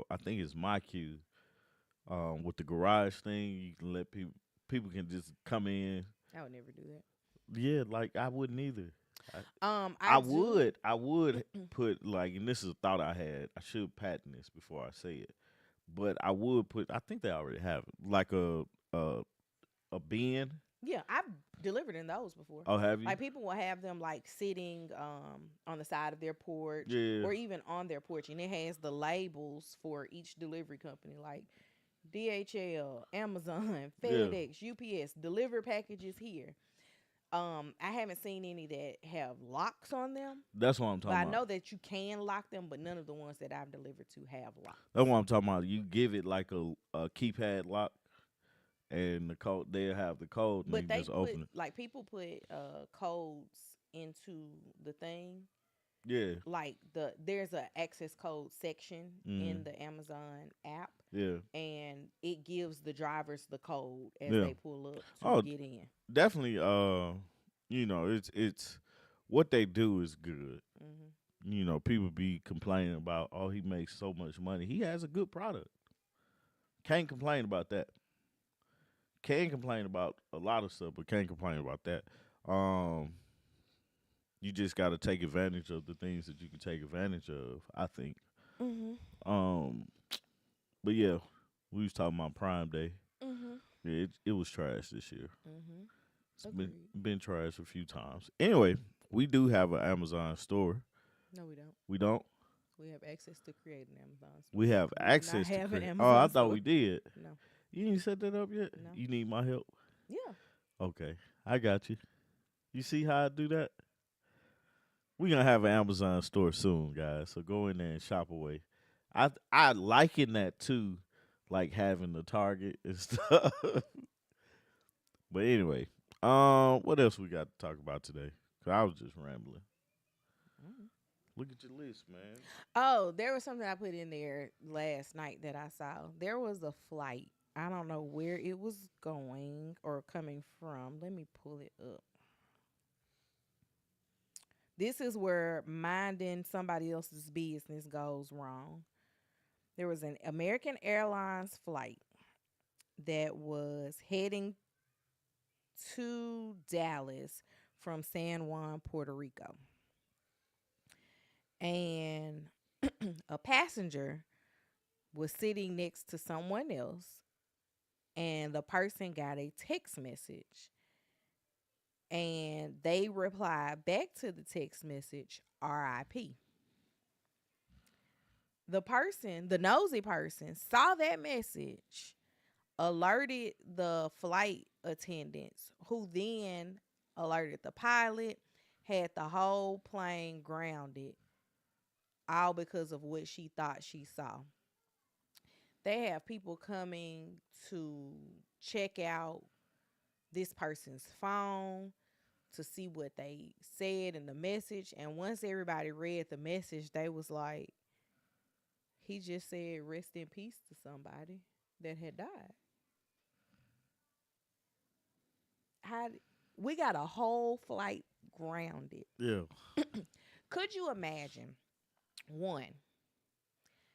I think it's my cue with the garage thing, you can let people can just come in. I would never do that. Yeah, like I wouldn't either. I, I I do. would put like, and this is a thought I had. I should patent this before I say it, but I would put. I think they already have it, like a a bin. Yeah, I've delivered in those before. Oh, have you? Like people will have them like sitting on the side of their porch Yeah, or even on their porch and it has the labels for each delivery company like DHL, Amazon, yeah. FedEx, UPS, deliver packages here. I haven't seen any that have locks on them, That's what I'm but talking I about. know that you can lock them, but none of the ones that I've delivered to have That's locks. what I'm talking about. You give it like a keypad lock, and the code. They'll have the code, and you But can they just put open it. like people put codes into the thing Yeah. like there's a access code section Mm. in the Amazon app Yeah. and it gives the drivers the code as Yeah. they pull up to Oh, get in. definitely. It's what they do is good. Hmm. You know, people be complaining about, oh, he makes so much money. He has a good product. Can't complain about that. Can complain about a lot of stuff, but can't complain about that. Um, you just got to take advantage of the things that you can take advantage of. I think. Hmm. Um, But yeah, we was talking about Prime Day. Mhm. Yeah, it was trash this year. Mhm. It's Agreed. been trash a few times. Anyway, we do have an Amazon store. No, we don't. We don't. We have access to create an Amazon We store. have We do not access to have an create. Oh, I Amazon thought store. we did. No. You ain't set that up yet. No. You need my help. Yeah. Okay, I got you. You see how I do that? We gonna have an Amazon store soon, guys. So go in there and shop away. I liken that too, like having the Target and stuff. But anyway, what else we got to talk about today? 'Cause I was just rambling. Mm. Look at your list, man. Oh, there was something I put in there last night that I saw. There was a flight. I don't know where it was going or coming from. Let me pull it up. This is where minding somebody else's business goes wrong. There was an American Airlines flight that was heading to Dallas from San Juan, Puerto Rico. And a passenger was sitting next to someone else, and the person got a text message, and they replied back to the text message, RIP. The person, the nosy person, saw that message, alerted the flight attendants, who then alerted the pilot, had the whole plane grounded, all because of what she thought she saw. They have people coming to check out this person's phone to see what they said in the message. And once everybody read the message, they was like, he just said rest in peace to somebody that had died. How we got a whole flight grounded. Yeah. Could you imagine, one,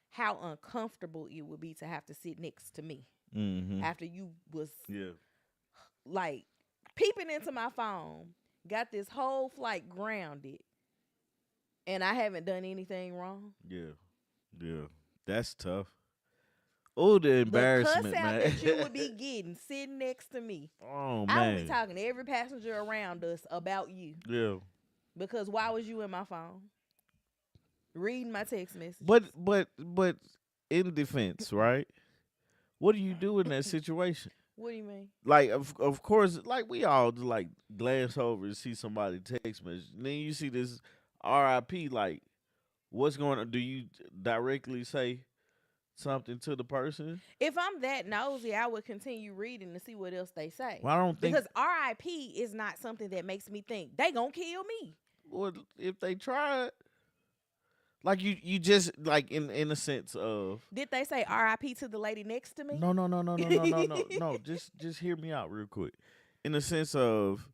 how uncomfortable it would be to have to sit next to me Mm-hmm. after you was Yeah. like peeping into my phone, got this whole flight grounded, and I haven't done anything wrong? Yeah. Yeah. That's tough. Oh, the The cuss embarrassment, out man. that you would be getting sitting next to me. Oh I would be man. talking to every passenger around us about you. Yeah. Because why was you in my phone? Reading my text messages. But in defense, right? What do you do in that situation? What do you mean? Like of course, like we all like glance over and see somebody text message. And then you see this RIP. Like, what's going on? Do you directly say something to the person? If I'm that nosy, I would continue reading to see what else they say. Well, I don't think. Because RIP is not something that makes me think they gonna kill me. Well, if they tried, like you just like in a sense of Did they say RIP to the lady next to me? no. Just hear me out real quick. In the sense of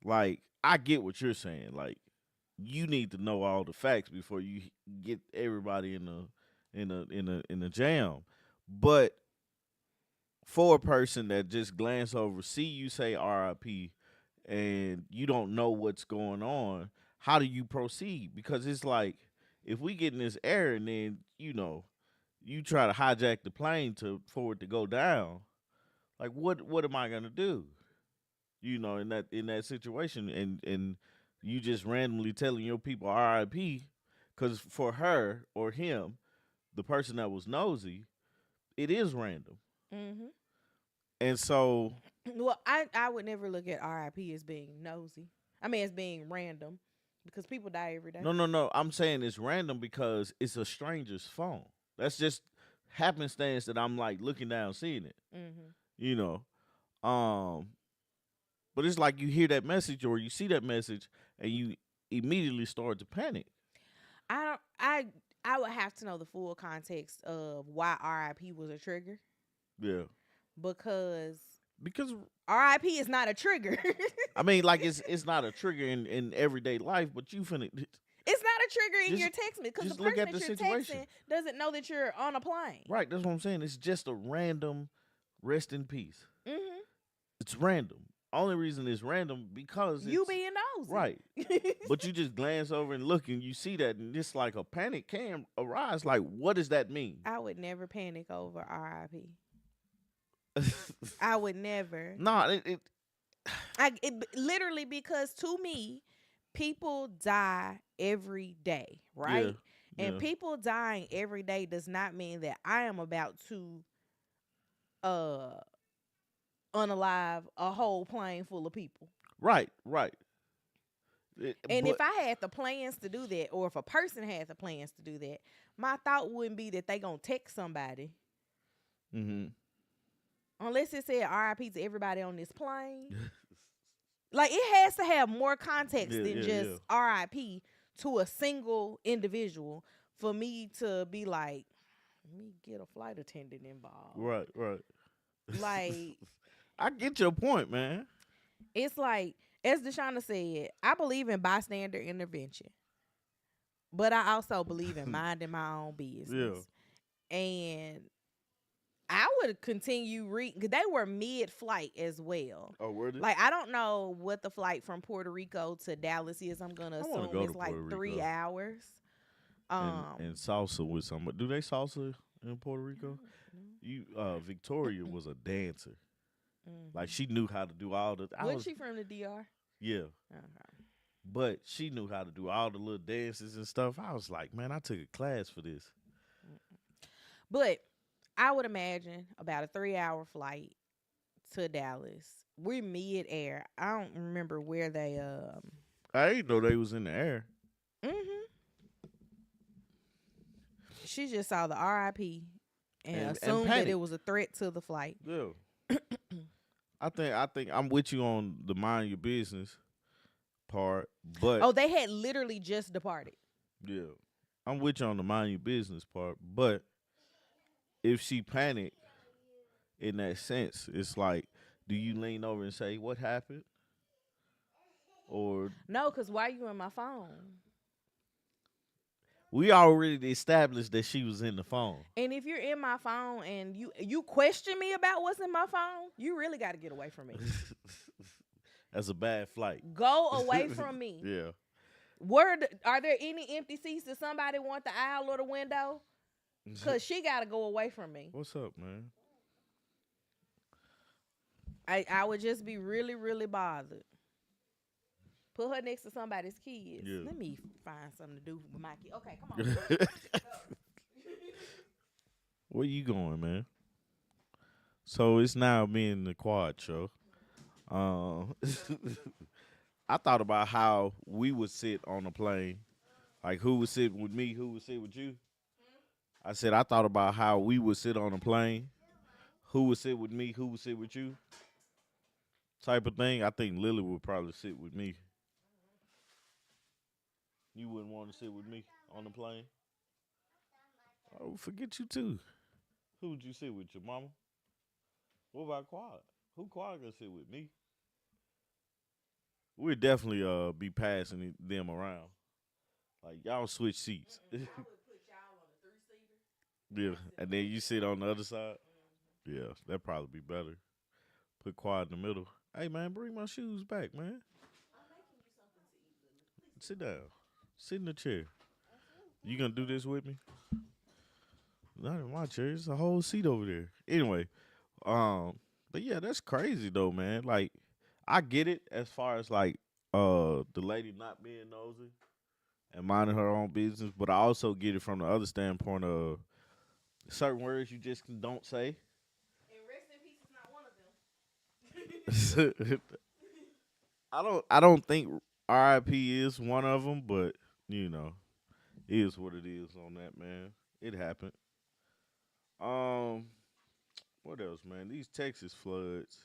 like I get what you're saying. Like you need to know all the facts before you get everybody in a jam. But for a person that just glance over, see you say RIP, and you don't know what's going on, how do you proceed? Because it's like if we get in this air and then you try to hijack the plane for it to go down, like what am I gonna do? In that situation, and you just randomly telling your people RIP, because for her or him, the person that was nosy, it is random, Mm-hmm. and so Well, I would never look at RIP as being nosy. I mean, as being random, because people die every day. no. I'm saying it's random because it's a stranger's phone. That's just happenstance that I'm like looking down, seeing it. Mm-hmm. You know, um, but it's like you hear that message or you see that message and you immediately start to panic. I don't. I would have to know the full context of why RIP was a trigger, Yeah, because because RIP is not a trigger. I mean, like it's not a trigger in everyday life, but you finna It's not a trigger in Just- your text message because just the look person at that the you're situation. texting doesn't know that you're on a plane. right. That's what I'm saying. It's just a random rest in peace. Mm-hmm. It's random. only reason it's random because You it's being nosy. right. But you just glance over and look and you see that and it's like a panic can arise. Like, what does that mean? I would never panic over RIP. I would never. Nah, Literally because to me, people die every day, yeah, right? And yeah. people dying every day does not mean that I am about to uh unalive a whole plane full of people. Right, right. And But if I had the plans to do that, or if a person had the plans to do that, my thought wouldn't be that they gonna text somebody hmm unless it said RIP to everybody on this plane. Like it has to have more context yeah, than yeah, just yeah. RIP to a single individual for me to be like, let me get a flight attendant involved. Right, right. Like I get your point, man. it's like, as Deshauna said, I believe in bystander intervention, but I also believe in minding my own Yeah. business. And I would continue reading because they were mid-flight as well. Oh, where did Like I don't know what the flight from Puerto Rico to Dallas is. I'm gonna I want to assume go to it's like Puerto Rico 3 hours. and salsa with somebody? Do they salsa in Puerto Rico? You Victoria was a dancer. Like Mm-hmm. she knew how to do all the. Was she from the DR? Yeah, Okay. but she knew how to do all the little dances and stuff. I was like, man, I took a class for this. But I would imagine about a 3 hour flight to Dallas. We're mid air. I don't remember where they I didn't know they was in the air. hmm She just saw the RIP and And assumed that it panic. was a threat to the flight. Yeah, I think I'm with you on the mind your business part, but Oh, they had literally just departed. yeah, I'm with you on the mind your business part. But if she panicked in that sense, it's like, do you lean over and say what happened, or No, because why you in my phone? we already established that she was in the phone? And if you're in my phone and you question me about what's in my phone, you really got to get away from me. That's a bad flight. Go away from me. Yeah. Are there any empty seats? Does somebody want the aisle or the window? Because she got to go away from me. What's up, man? I would just be really, really bothered. Put her next to somebody's kids. Yeah. Let me find something to do with my kid. Okay, come on. Where you going, man? So it's now me and the quad show. I thought about how we would sit on a plane, like who would sit with me, who would sit with you. I said I thought about how we would sit on a plane, who would sit with me, who would sit with you, type of thing. I think Lily would probably sit with me. You wouldn't want to sit with me on the plane. Oh, forget you too. Who would you sit with? Your mama? What about Quad? Who Quad gonna sit with me? We'd definitely be passing them around. Like y'all switch seats. Yeah, and then you sit on the other side. Yeah, that'd probably be better. Put Quad in the middle. Hey man, bring my shoes back, man. Sit down. Sit in the chair. You gonna do this with me? Not in my chair. It's a whole seat over there. Anyway, but yeah, that's crazy though, man. Like, I get it as far as like the lady not being nosy and minding her own business, but I also get it from the other standpoint of certain words you just don't say. And rest in peace is not one of them. I don't think RIP is one of them, but you know, it is what it is on that, man. It happened. Um, what else, man? These Texas floods.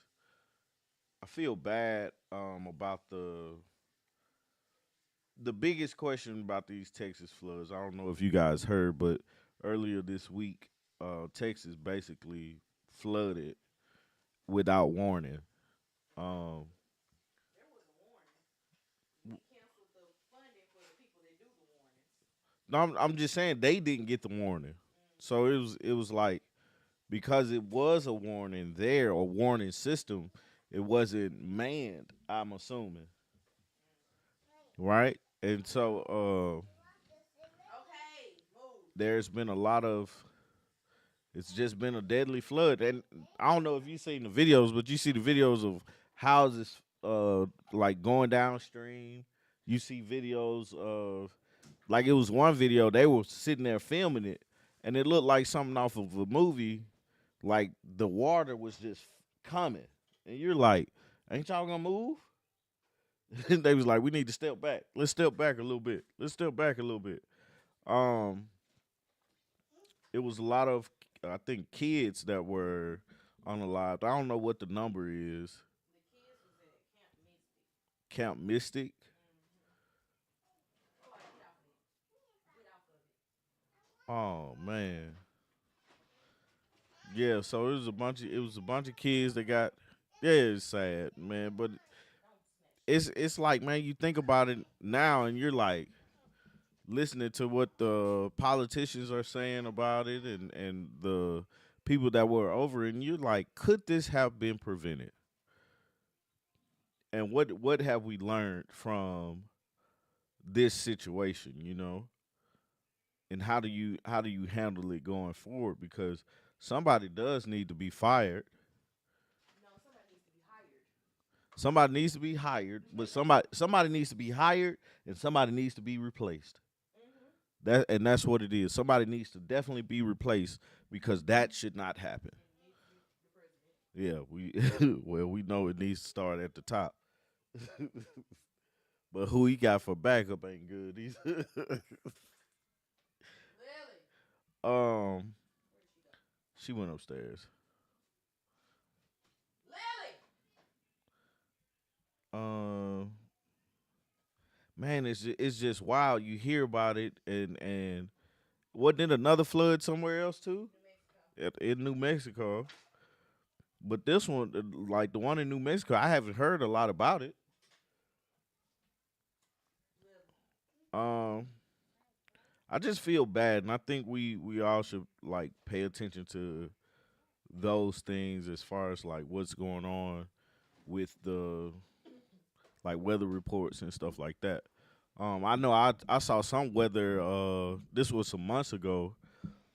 I feel bad about the biggest question about these Texas floods. I don't know if you guys heard, but earlier this week, Texas basically flooded without warning. Um, no, I'm just saying they didn't get the warning, so it was like because it was a warning there, a warning system, it wasn't manned. I'm assuming, right? And so there's been a lot of. It's just been a deadly flood, and I don't know if you've seen the videos, but you see the videos of houses like going downstream. You see videos of like it was one video they were sitting there filming it, and it looked like something off of a movie. Like the water was just coming, and you're like, "Ain't y'all gonna move?" And they was like, "We need to step back. Let's step back a little bit. Let's step back a little bit." Um, it was a lot of I think kids that were unalived. I don't know what the number is. Camp Mystic. Oh man. Yeah, so it was a bunch of kids that got yeah, it's sad, man. But it's like, man, you think about it now and you're like listening to what the politicians are saying about it and the people that were over it, and you're like, could this have been prevented? And what have we learned from this situation, and how do you handle it going forward? Because somebody does need to be fired. Somebody needs to be hired, but somebody needs to be hired and somebody needs to be replaced. That's what it is. Somebody needs to definitely be replaced because that should not happen. Yeah, we well we know it needs to start at the top. But who he got for backup ain't good. He's um she went upstairs. Um Man, it's just wild. You hear about it, and wasn't it another flood somewhere else too? In New Mexico. But this one, like the one in New Mexico, I haven't heard a lot about it. Um, I just feel bad, and I think we all should like pay attention to those things as far as like what's going on with the like weather reports and stuff like that. I know I saw some weather. This was some months ago.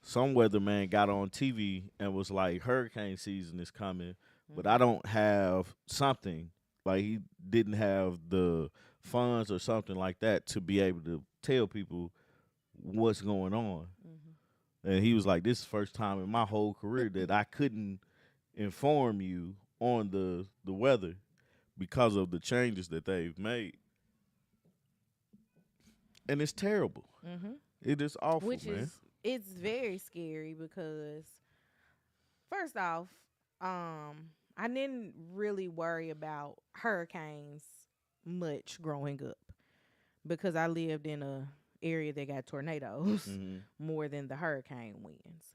Some weatherman got on TV and was like, hurricane season is coming, but I Mm-hmm. don't have something. Like he didn't have the funds or something like that to be able to tell people what's going on. And he was like, this is the first time in my whole career that I couldn't inform you on the weather because of the changes that they've made. And it's terrible. Mm-hmm. It is awful, Which man. is it's very scary because first off, I didn't really worry about hurricanes much growing up because I lived in a area that got tornadoes Hmm. more than the hurricane winds.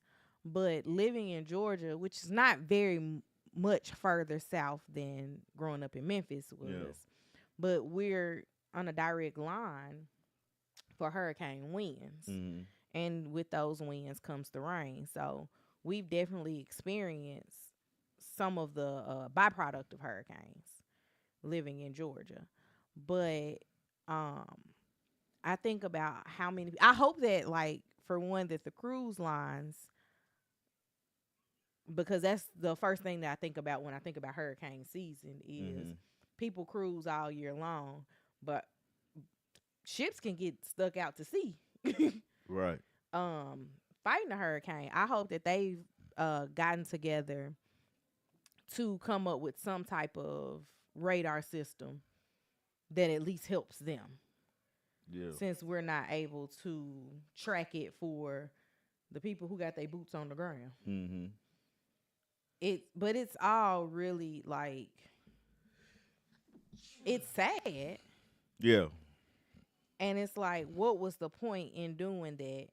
But living in Georgia, which is not very much further south than growing up in Memphis Yeah. was, but we're on a direct line for hurricane winds. Hmm. And with those winds comes the rain. So we've definitely experienced some of the byproduct of hurricanes living in Georgia. But um, I think about how many. I hope that, like, for one, that the cruise lines, because that's the first thing that I think about when I think about hurricane season, is Hmm. people cruise all year long, but ships can get stuck out to sea. Right. um, Fighting a hurricane. I hope that they've gotten together to come up with some type of radar system that at least helps them, Yeah. since we're not able to track it for the people who got their boots on the ground. Hmm. But it's all really like, it's sad, Yeah. and it's like, what was the point in doing that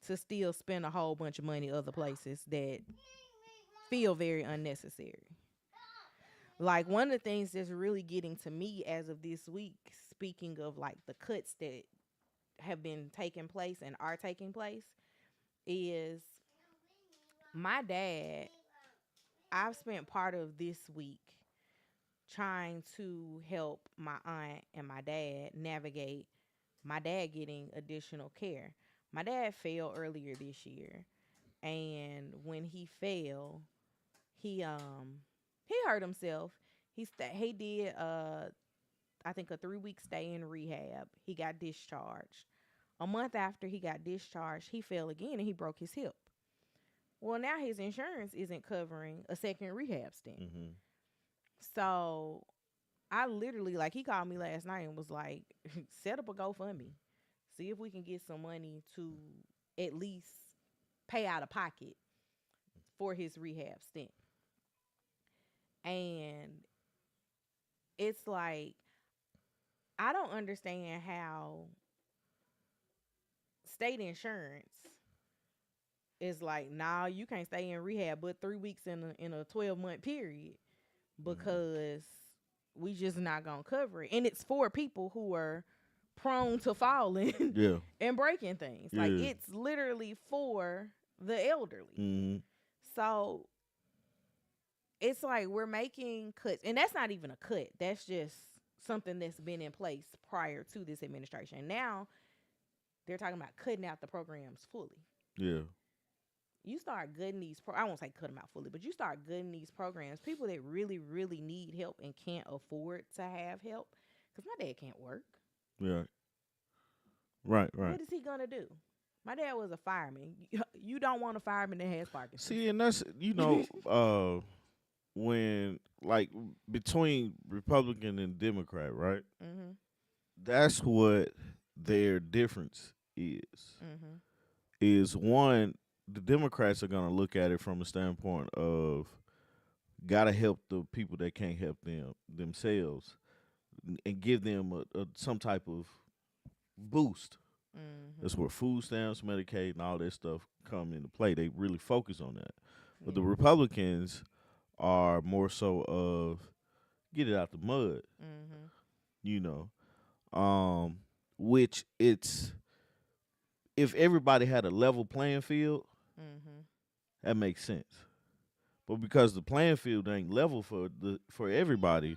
to still spend a whole bunch of money other places that feel very unnecessary? Like, one of the things that's really getting to me as of this week, speaking of like the cuts that have been taking place and are taking place, is my dad. I've spent part of this week trying to help my aunt and my dad navigate my dad getting additional care. My dad fell earlier this year, and when he fell, he hurt himself. He did I think a 3 week stay in rehab. He got discharged. A month after he got discharged, he fell again and he broke his hip. Well, now his insurance isn't covering a second rehab stint. Mm-hmm. So I literally, like, he called me last night and was like, set up a GoFundMe. See if we can get some money to at least pay out of pocket for his rehab stint. And it's like, I don't understand how state insurance is like, nah, you can't stay in rehab but 3 weeks in a 12-month period Mm-hmm. because we just not gonna cover it. And it's for people who are prone to falling Yeah. and breaking things. Like, Yeah. it's literally for the elderly. Mm-hmm. So it's like we're making cuts, and that's not even a cut. That's just something that's been in place prior to this administration. Now they're talking about cutting out the programs fully. Yeah. You start gutting I won't say cut them out fully, but you start gutting these programs. People that really, really need help and can't afford to have help, because my dad can't work. Yeah. Right. Right. What is he gonna do? My dad was a fireman. You don't want a fireman that has Parkinson's. See, and that's when like between Republican and Democrat, right? Mhm. That's what their difference is. Mhm. Is one, the Democrats are gonna look at it from a standpoint of gotta help the people that can't help themselves and give them some type of boost. That's Mhm. where food stamps, Medicaid, and all that stuff come into play. They really focus on that. But the Yeah. Republicans are more so of get it out the mud, Mhm. you know. Um, which it's if everybody had a level playing field, Mhm. that makes sense. But because the playing field ain't level for everybody,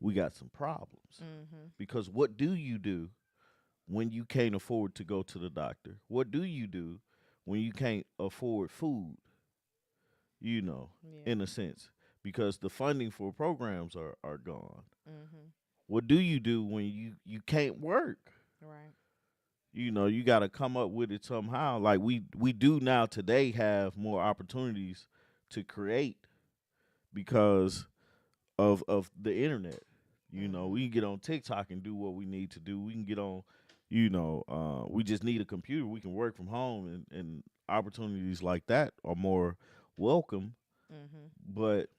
we got some problems. Mhm. Because what do you do when you can't afford to go to the doctor? What do you do when you can't afford food? Yeah. In a sense, because the funding for programs are gone. Mhm. What do you do when you can't work? Right. You got to come up with it somehow. Like we do now today have more opportunities to create because of the internet. We Mhm. can get on TikTok and do what we need to do. We can get on, we just need a computer. We can work from home, and opportunities like that are more welcome. Mhm. But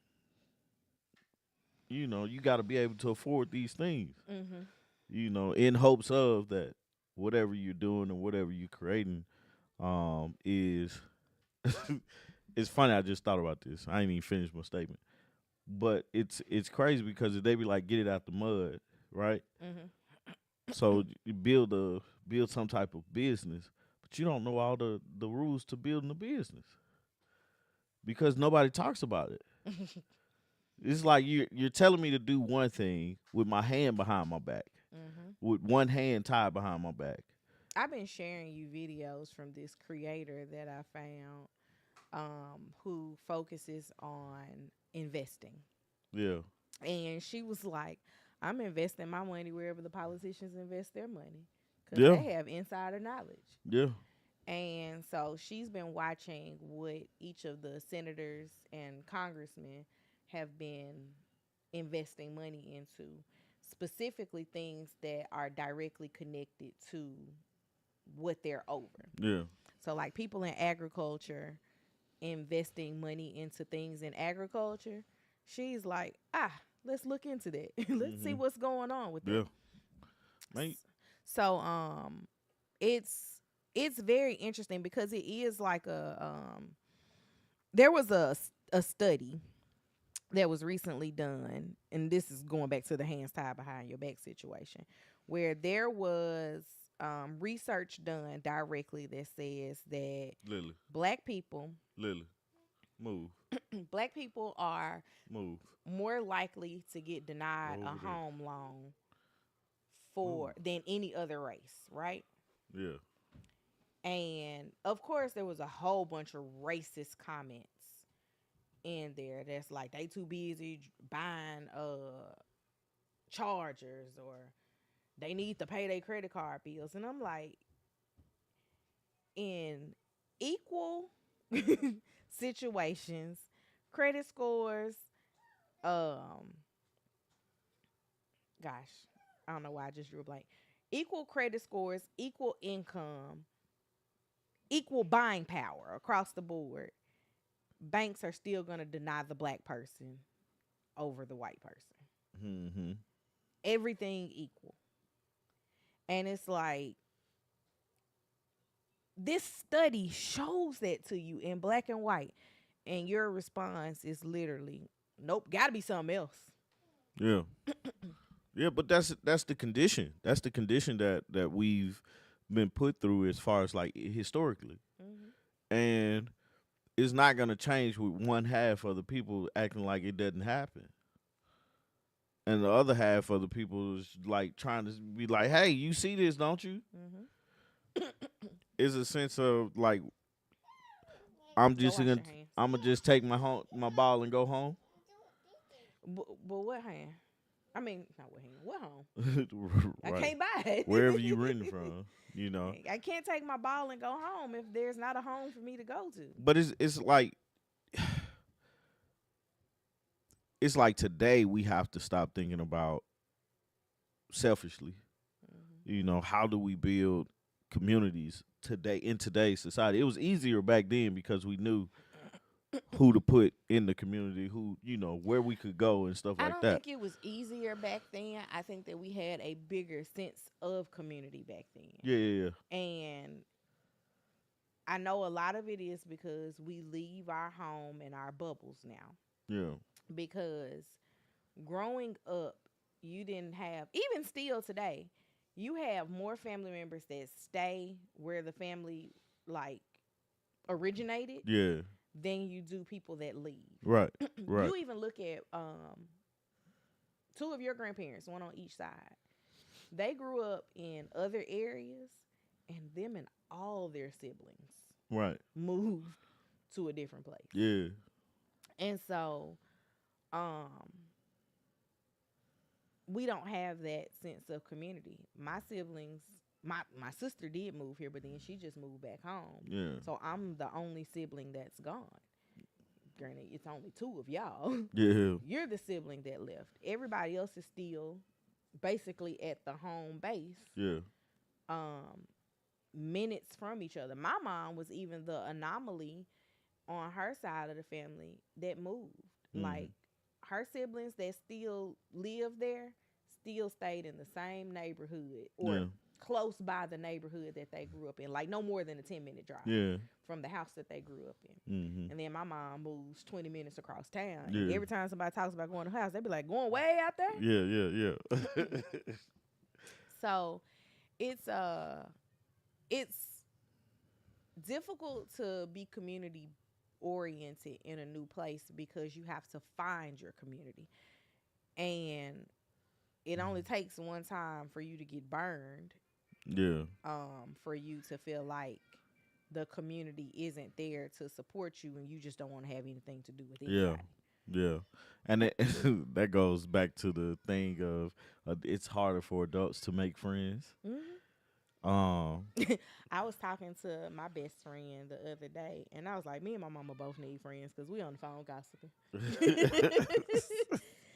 you got to be able to afford these things. Mhm. In hopes of that whatever you're doing and whatever you're creating, is it's funny. I just thought about this. I ain't even finished my statement, but it's crazy because they be like, get it out the mud, right? Mhm. So you build some type of business, but you don't know all the rules to building a business because nobody talks about it. It's like you're telling me to do one thing with my hand behind my back, Mhm. with one hand tied behind my back. I've been sharing you videos from this creator that I found, who focuses on investing. Yeah, And she was like, I'm investing my money wherever the politicians invest their money because yeah, they have insider knowledge. yeah. And so she's been watching what each of the senators and congressmen have been investing money into, specifically things that are directly connected to what they're over. Yeah. So, like, people in agriculture investing money into things in agriculture, she's like, let's look into that. Let's see Mhm. what's going on with that. Yeah. Mate. So, it's it's very interesting because it is like there was a study that was recently done, and this is going back to the hands tied behind your back situation, where there was research done directly that says that Lily. black people Lily. Move. black people are Move. more likely to get denied a over there. home loan Ooh. for than any other race, right? Yeah. And of course, there was a whole bunch of racist comments in there that's like they too busy buying chargers or they need to pay their credit card bills. And I'm like, in equal situations, credit scores, um, gosh, I don't know why I just drew a blank. Equal credit scores, equal income, equal buying power across the board. Banks are still going to deny the black person over the white person. Mm-hmm. Everything equal. And it's like, this study shows that to you in black and white. And your response is literally, nope, got to be something else. Yeah. Yeah, but that's the condition. That's the condition that we've been put through as far as like historically, Mm-hmm. and it's not gonna change with one half of the people acting like it doesn't happen, and the other half of the people is like trying to be like, "Hey, you see this, don't you?" Mm-hmm. It's a sense of like I'm Go just wash gonna your hands. I'm gonna just take my ball and go home. But what hand? I mean, not what hand. What home? I Right, can't buy it. wherever you renting from, you know. I can't take my ball and go home if there's not a home for me to go to. But it's like it's like today we have to stop thinking about selfishly. Mm-hmm. You know, how do we build communities today in today's society? It was easier back then because we knew who to put in the community, who, you know, where we could go and stuff I like don't that. think it was easier back then. I think that we had a bigger sense of community back Yeah, yeah, then. And I know a lot of it is because we leave our home and our bubbles now. yeah, Because growing up, you didn't have, even still today, you have more family members that stay where the family like originated yeah, yeah. than you do people that leave. Right, right. You even look at two of your grandparents, one on each side. They grew up in other areas, and them and all their siblings Right. moved to a different place. Yeah. And so, um, we don't have that sense of community. My siblings, my sister did move here, but then she just moved back home. Yeah. So I'm the only sibling that's gone. Granted, it's only two of y'all. Yeah. You're the sibling that left. Everybody else is still basically at the home base, Yeah. um, minutes from each other. My mom was even the anomaly on her side of the family that moved. Mm. Like, her siblings that still live there still stayed in the same neighborhood or Yeah. close by the neighborhood that they grew up in, like no more than a 10-minute drive Yeah. from the house that they grew up in. Mm-hmm. And then my mom moves 20 minutes across town. And Yeah. every time somebody talks about going to the house, they be like, going way out there? Yeah. Yeah. Yeah. So it's difficult to be community oriented in a new place because you have to find your community. And it only takes one time for you to get burned, Yeah. for you to feel like the community isn't there to support you and you just don't want to have anything to do with Yeah. anybody. Yeah. And it, that goes back to the thing of it's harder for adults to make friends. Hmm. Um. I was talking to my best friend the other day, and I was like, me and my mama both need friends because we on the phone gossiping.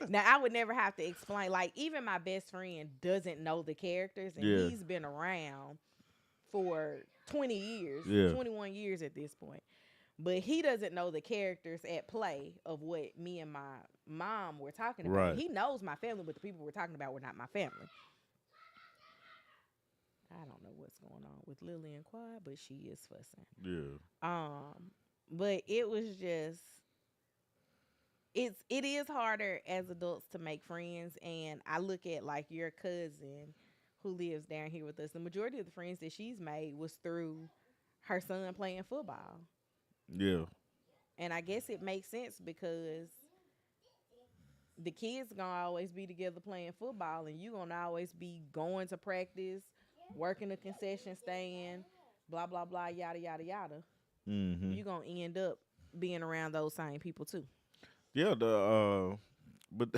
Now, I would never have to explain. Like, even my best friend doesn't know the characters, and Yeah. he's been around for 20 years, Yeah. 21 years at this point. But he doesn't know the characters at play of what me and my mom were talking about. Right. He knows my family, but the people we're talking about were not my family. I don't know what's going on with Lily and Quad, but she is fussing. Yeah. But it was just it is harder as adults to make friends, and I look at like your cousin who lives down here with us. The majority of the friends that she's made was through her son playing football. Yeah. And I guess it makes sense because the kids gonna always be together playing football, and you gonna always be going to practice, working the concession stand, blah blah blah, yada yada yada. Mm-hmm. You gonna end up being around those same people too. Yeah, but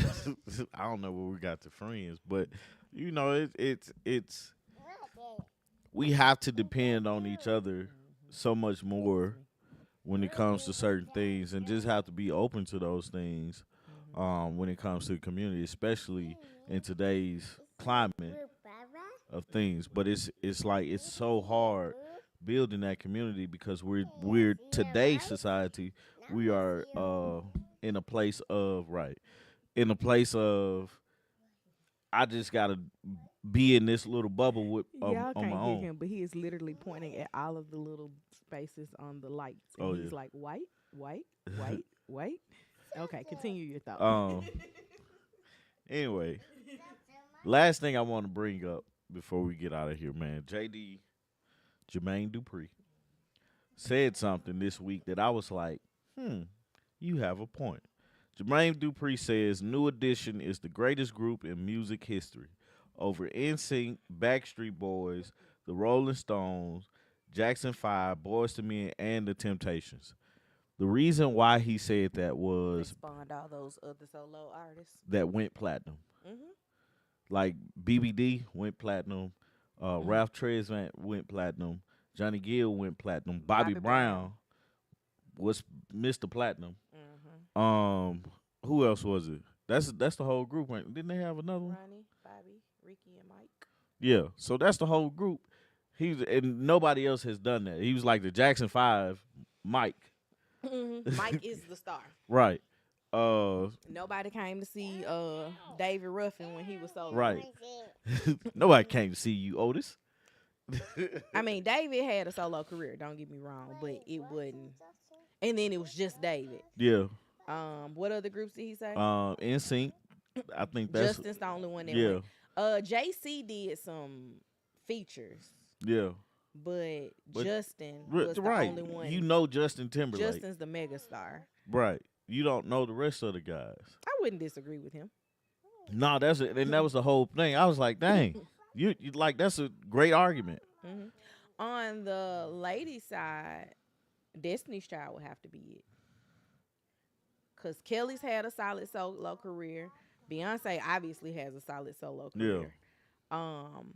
I don't know where we got the friends, but it's we have to depend on each other so much Excuse more me. when it comes to certain things, and just have to be open to those things. Hmm. When it comes to the community, especially in today's climate of things. But it's like it's so hard building that community because we're today's society. We are in a place of right in a place of I just gotta be in this little bubble with Y'all on my can't hear own. him, but he is literally pointing at all of the little spaces on the lights, and Oh he's like, "White, white, yeah. white, white." Okay, continue your thought. um. Anyway, last thing I want to bring up before we get out of here, man. JD Jermaine Dupree said something this week that I was like, you have a point. Jermaine Dupri says New Edition is the greatest group in music history. Over NSYNC, Backstreet Boys, the Rolling Stones, Jackson 5, Boys to Men, and the Temptations. The reason why he said that They was spawned all those other solo artists. that went platinum. Hmm. Like BBD went platinum, Hmm. Ralph Tresvant went platinum, Johnny Gill went platinum, Bobby Bobby Brown Brown. was Mr. Platinum. Hmm. Um, who else was it? That's the whole group. Didn't they have another one? Ronnie, Bobby, Ricky, and Mike. Yeah. So that's the whole group. He's and nobody else has done that. He was like the Jackson Five, Mike. Hmm. Mike is the star. Right. Uh. Nobody came to see David Ruffin when he was solo. Right. Nobody came to see you, Otis. I mean, David had a solo career. Don't get me wrong, but it wasn't. And then it was just David. Yeah. What other groups did he say? NSYNC. I think that's Justin's the only one that yeah. went. JC did some features, Yeah. but But Justin was the right. only one. You know Justin Timberlake. Justin's the mega star. Right. You don't know the rest of the guys. I wouldn't disagree with him. No, that's it. And that was the whole thing. I was like, dang, you like that's a great argument. Hmm. On the lady side, Destiny's Child would have to be it. Cause Kelly's had a solid solo career. Beyonce obviously has a solid solo Yeah. career. Um,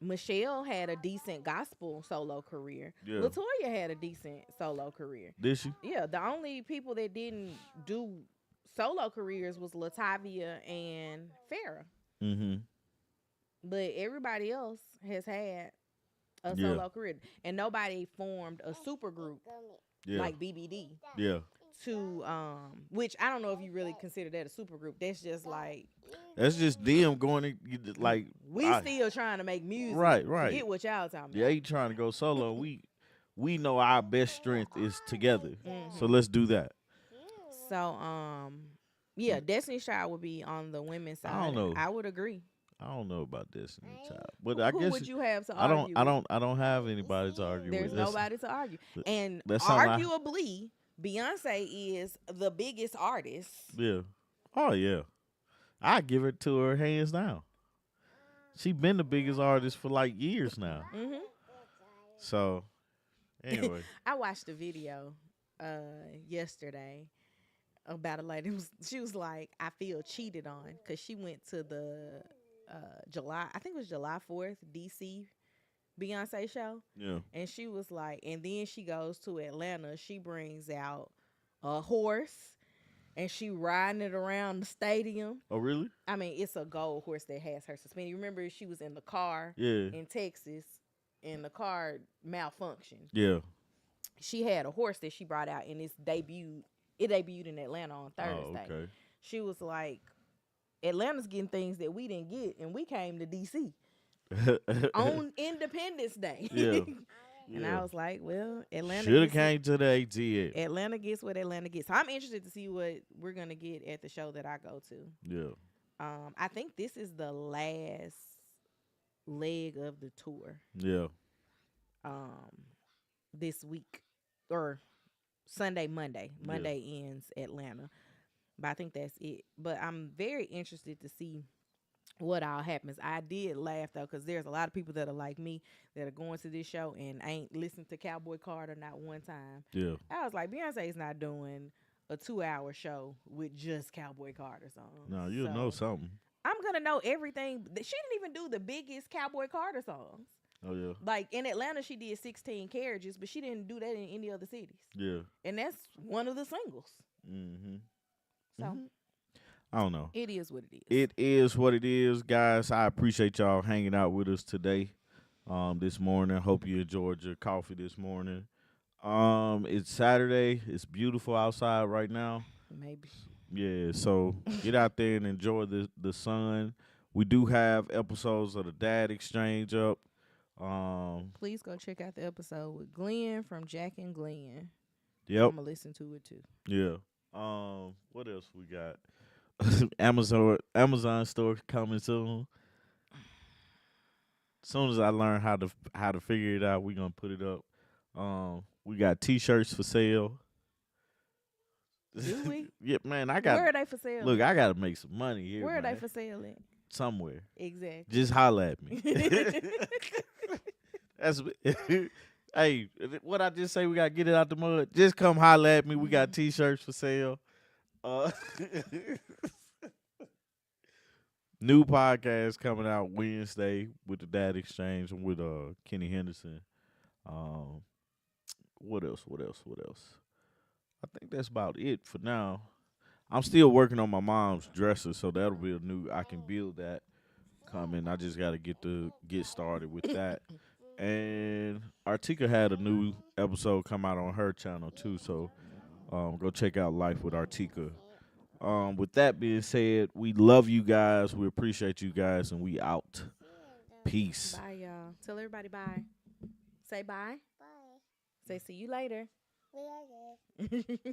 Michelle had a decent gospel solo career. Yeah. Latoya had a decent solo career. Did she? Yeah, the only people that didn't do solo careers was Latavia and Farrah. Mm-hmm. But everybody else has had a Yeah. solo career. And nobody formed a super group Yeah. like BBD Yeah. to which I don't know if you really consider that a super group. That's just like That's just them going to like we still trying to make music. Right, right. Forget what y'all talking yeah, about. he trying to go solo. We know our best strength is together. Mhm. So let's do that. So yeah, Destiny's Child would be on the women's side. I don't know. I would agree. I don't know about Destiny Child, but I Who guess would you have to I don't. argue I with? don't. I don't have anybody to argue There's with. That's- nobody to argue. And that's something arguably, Beyonce is the biggest artist. Yeah. Oh yeah. I give it to her hands down. She been the biggest artist for like years now. Hmm. So anyway, I watched a video yesterday about a lady. She was like, I feel cheated on because she went to the July, I think it was July 4th, DC Beyonce show. yeah. And she was like, and then she goes to Atlanta. She brings out a horse and she riding it around the stadium. Oh really? I mean, it's a gold horse that has her suspended. You remember she was in the car Yeah. in Texas and the car malfunctioned. Yeah. She had a horse that she brought out and it debuted in Atlanta on Thursday. Oh, okay. She was like, Atlanta's getting things that we didn't get and we came to DC on Independence Day. Yeah. And I was like, well, Atlanta should have gets came to the ATL. Atlanta gets what Atlanta gets. So I'm interested to see what we're gonna get at the show that I go to. Yeah. I think this is the last leg of the tour. Yeah. This week or Monday ends Atlanta. But I think that's it. But I'm very interested to see what all happens. I did laugh though, because there's a lot of people that are like me that are going to this show and ain't listened to Cowboy Carter not one time. Yeah. I was like, Beyonce's not doing a 2 hour show with just Cowboy Carter songs. No, you'll know So something. I'm gonna know everything. She didn't even do the biggest Cowboy Carter songs. Oh yeah. Like in Atlanta, she did 16 Carriages, but she didn't do that in any other cities. Yeah. And that's one of the singles. Mm-hmm. So I don't know. it is what it is. It is what it is, guys. I appreciate y'all hanging out with us today, this morning. Hope you enjoyed your coffee this morning. It's Saturday. It's beautiful outside right now. Maybe. Yeah, so get out there and enjoy the sun. We do have episodes of the Dad Exchange up. Please go check out the episode with Glenn from Jack and Glenn. Yep. I'm gonna listen to it too. Yeah. What else we got? Amazon store coming soon. As soon as I learn how to figure it out, we gonna put it up. We got T-shirts for sale. Do we? Yeah, man. Where are they for sale? Look, I gotta make some money here. Where are man. they for sale at? Somewhere. Exactly. Just holla at me. That's hey, what I just say? We gotta get it out the mud. Just come holla at me. We got T-shirts for sale. New podcast coming out Wednesday with the Dad Exchange and with Kenny Henderson. What else? I think that's about it for now. I'm still working on my mom's dresser, so that'll be a new. I can build that coming. I just got to get started with that. And Artika had a new episode come out on her channel too, so go check out Life with Artika. With that being said, we love you guys. We appreciate you guys, and we out. Peace. Bye, y'all. Tell everybody bye. Say bye. Bye. Say see you later. See you later.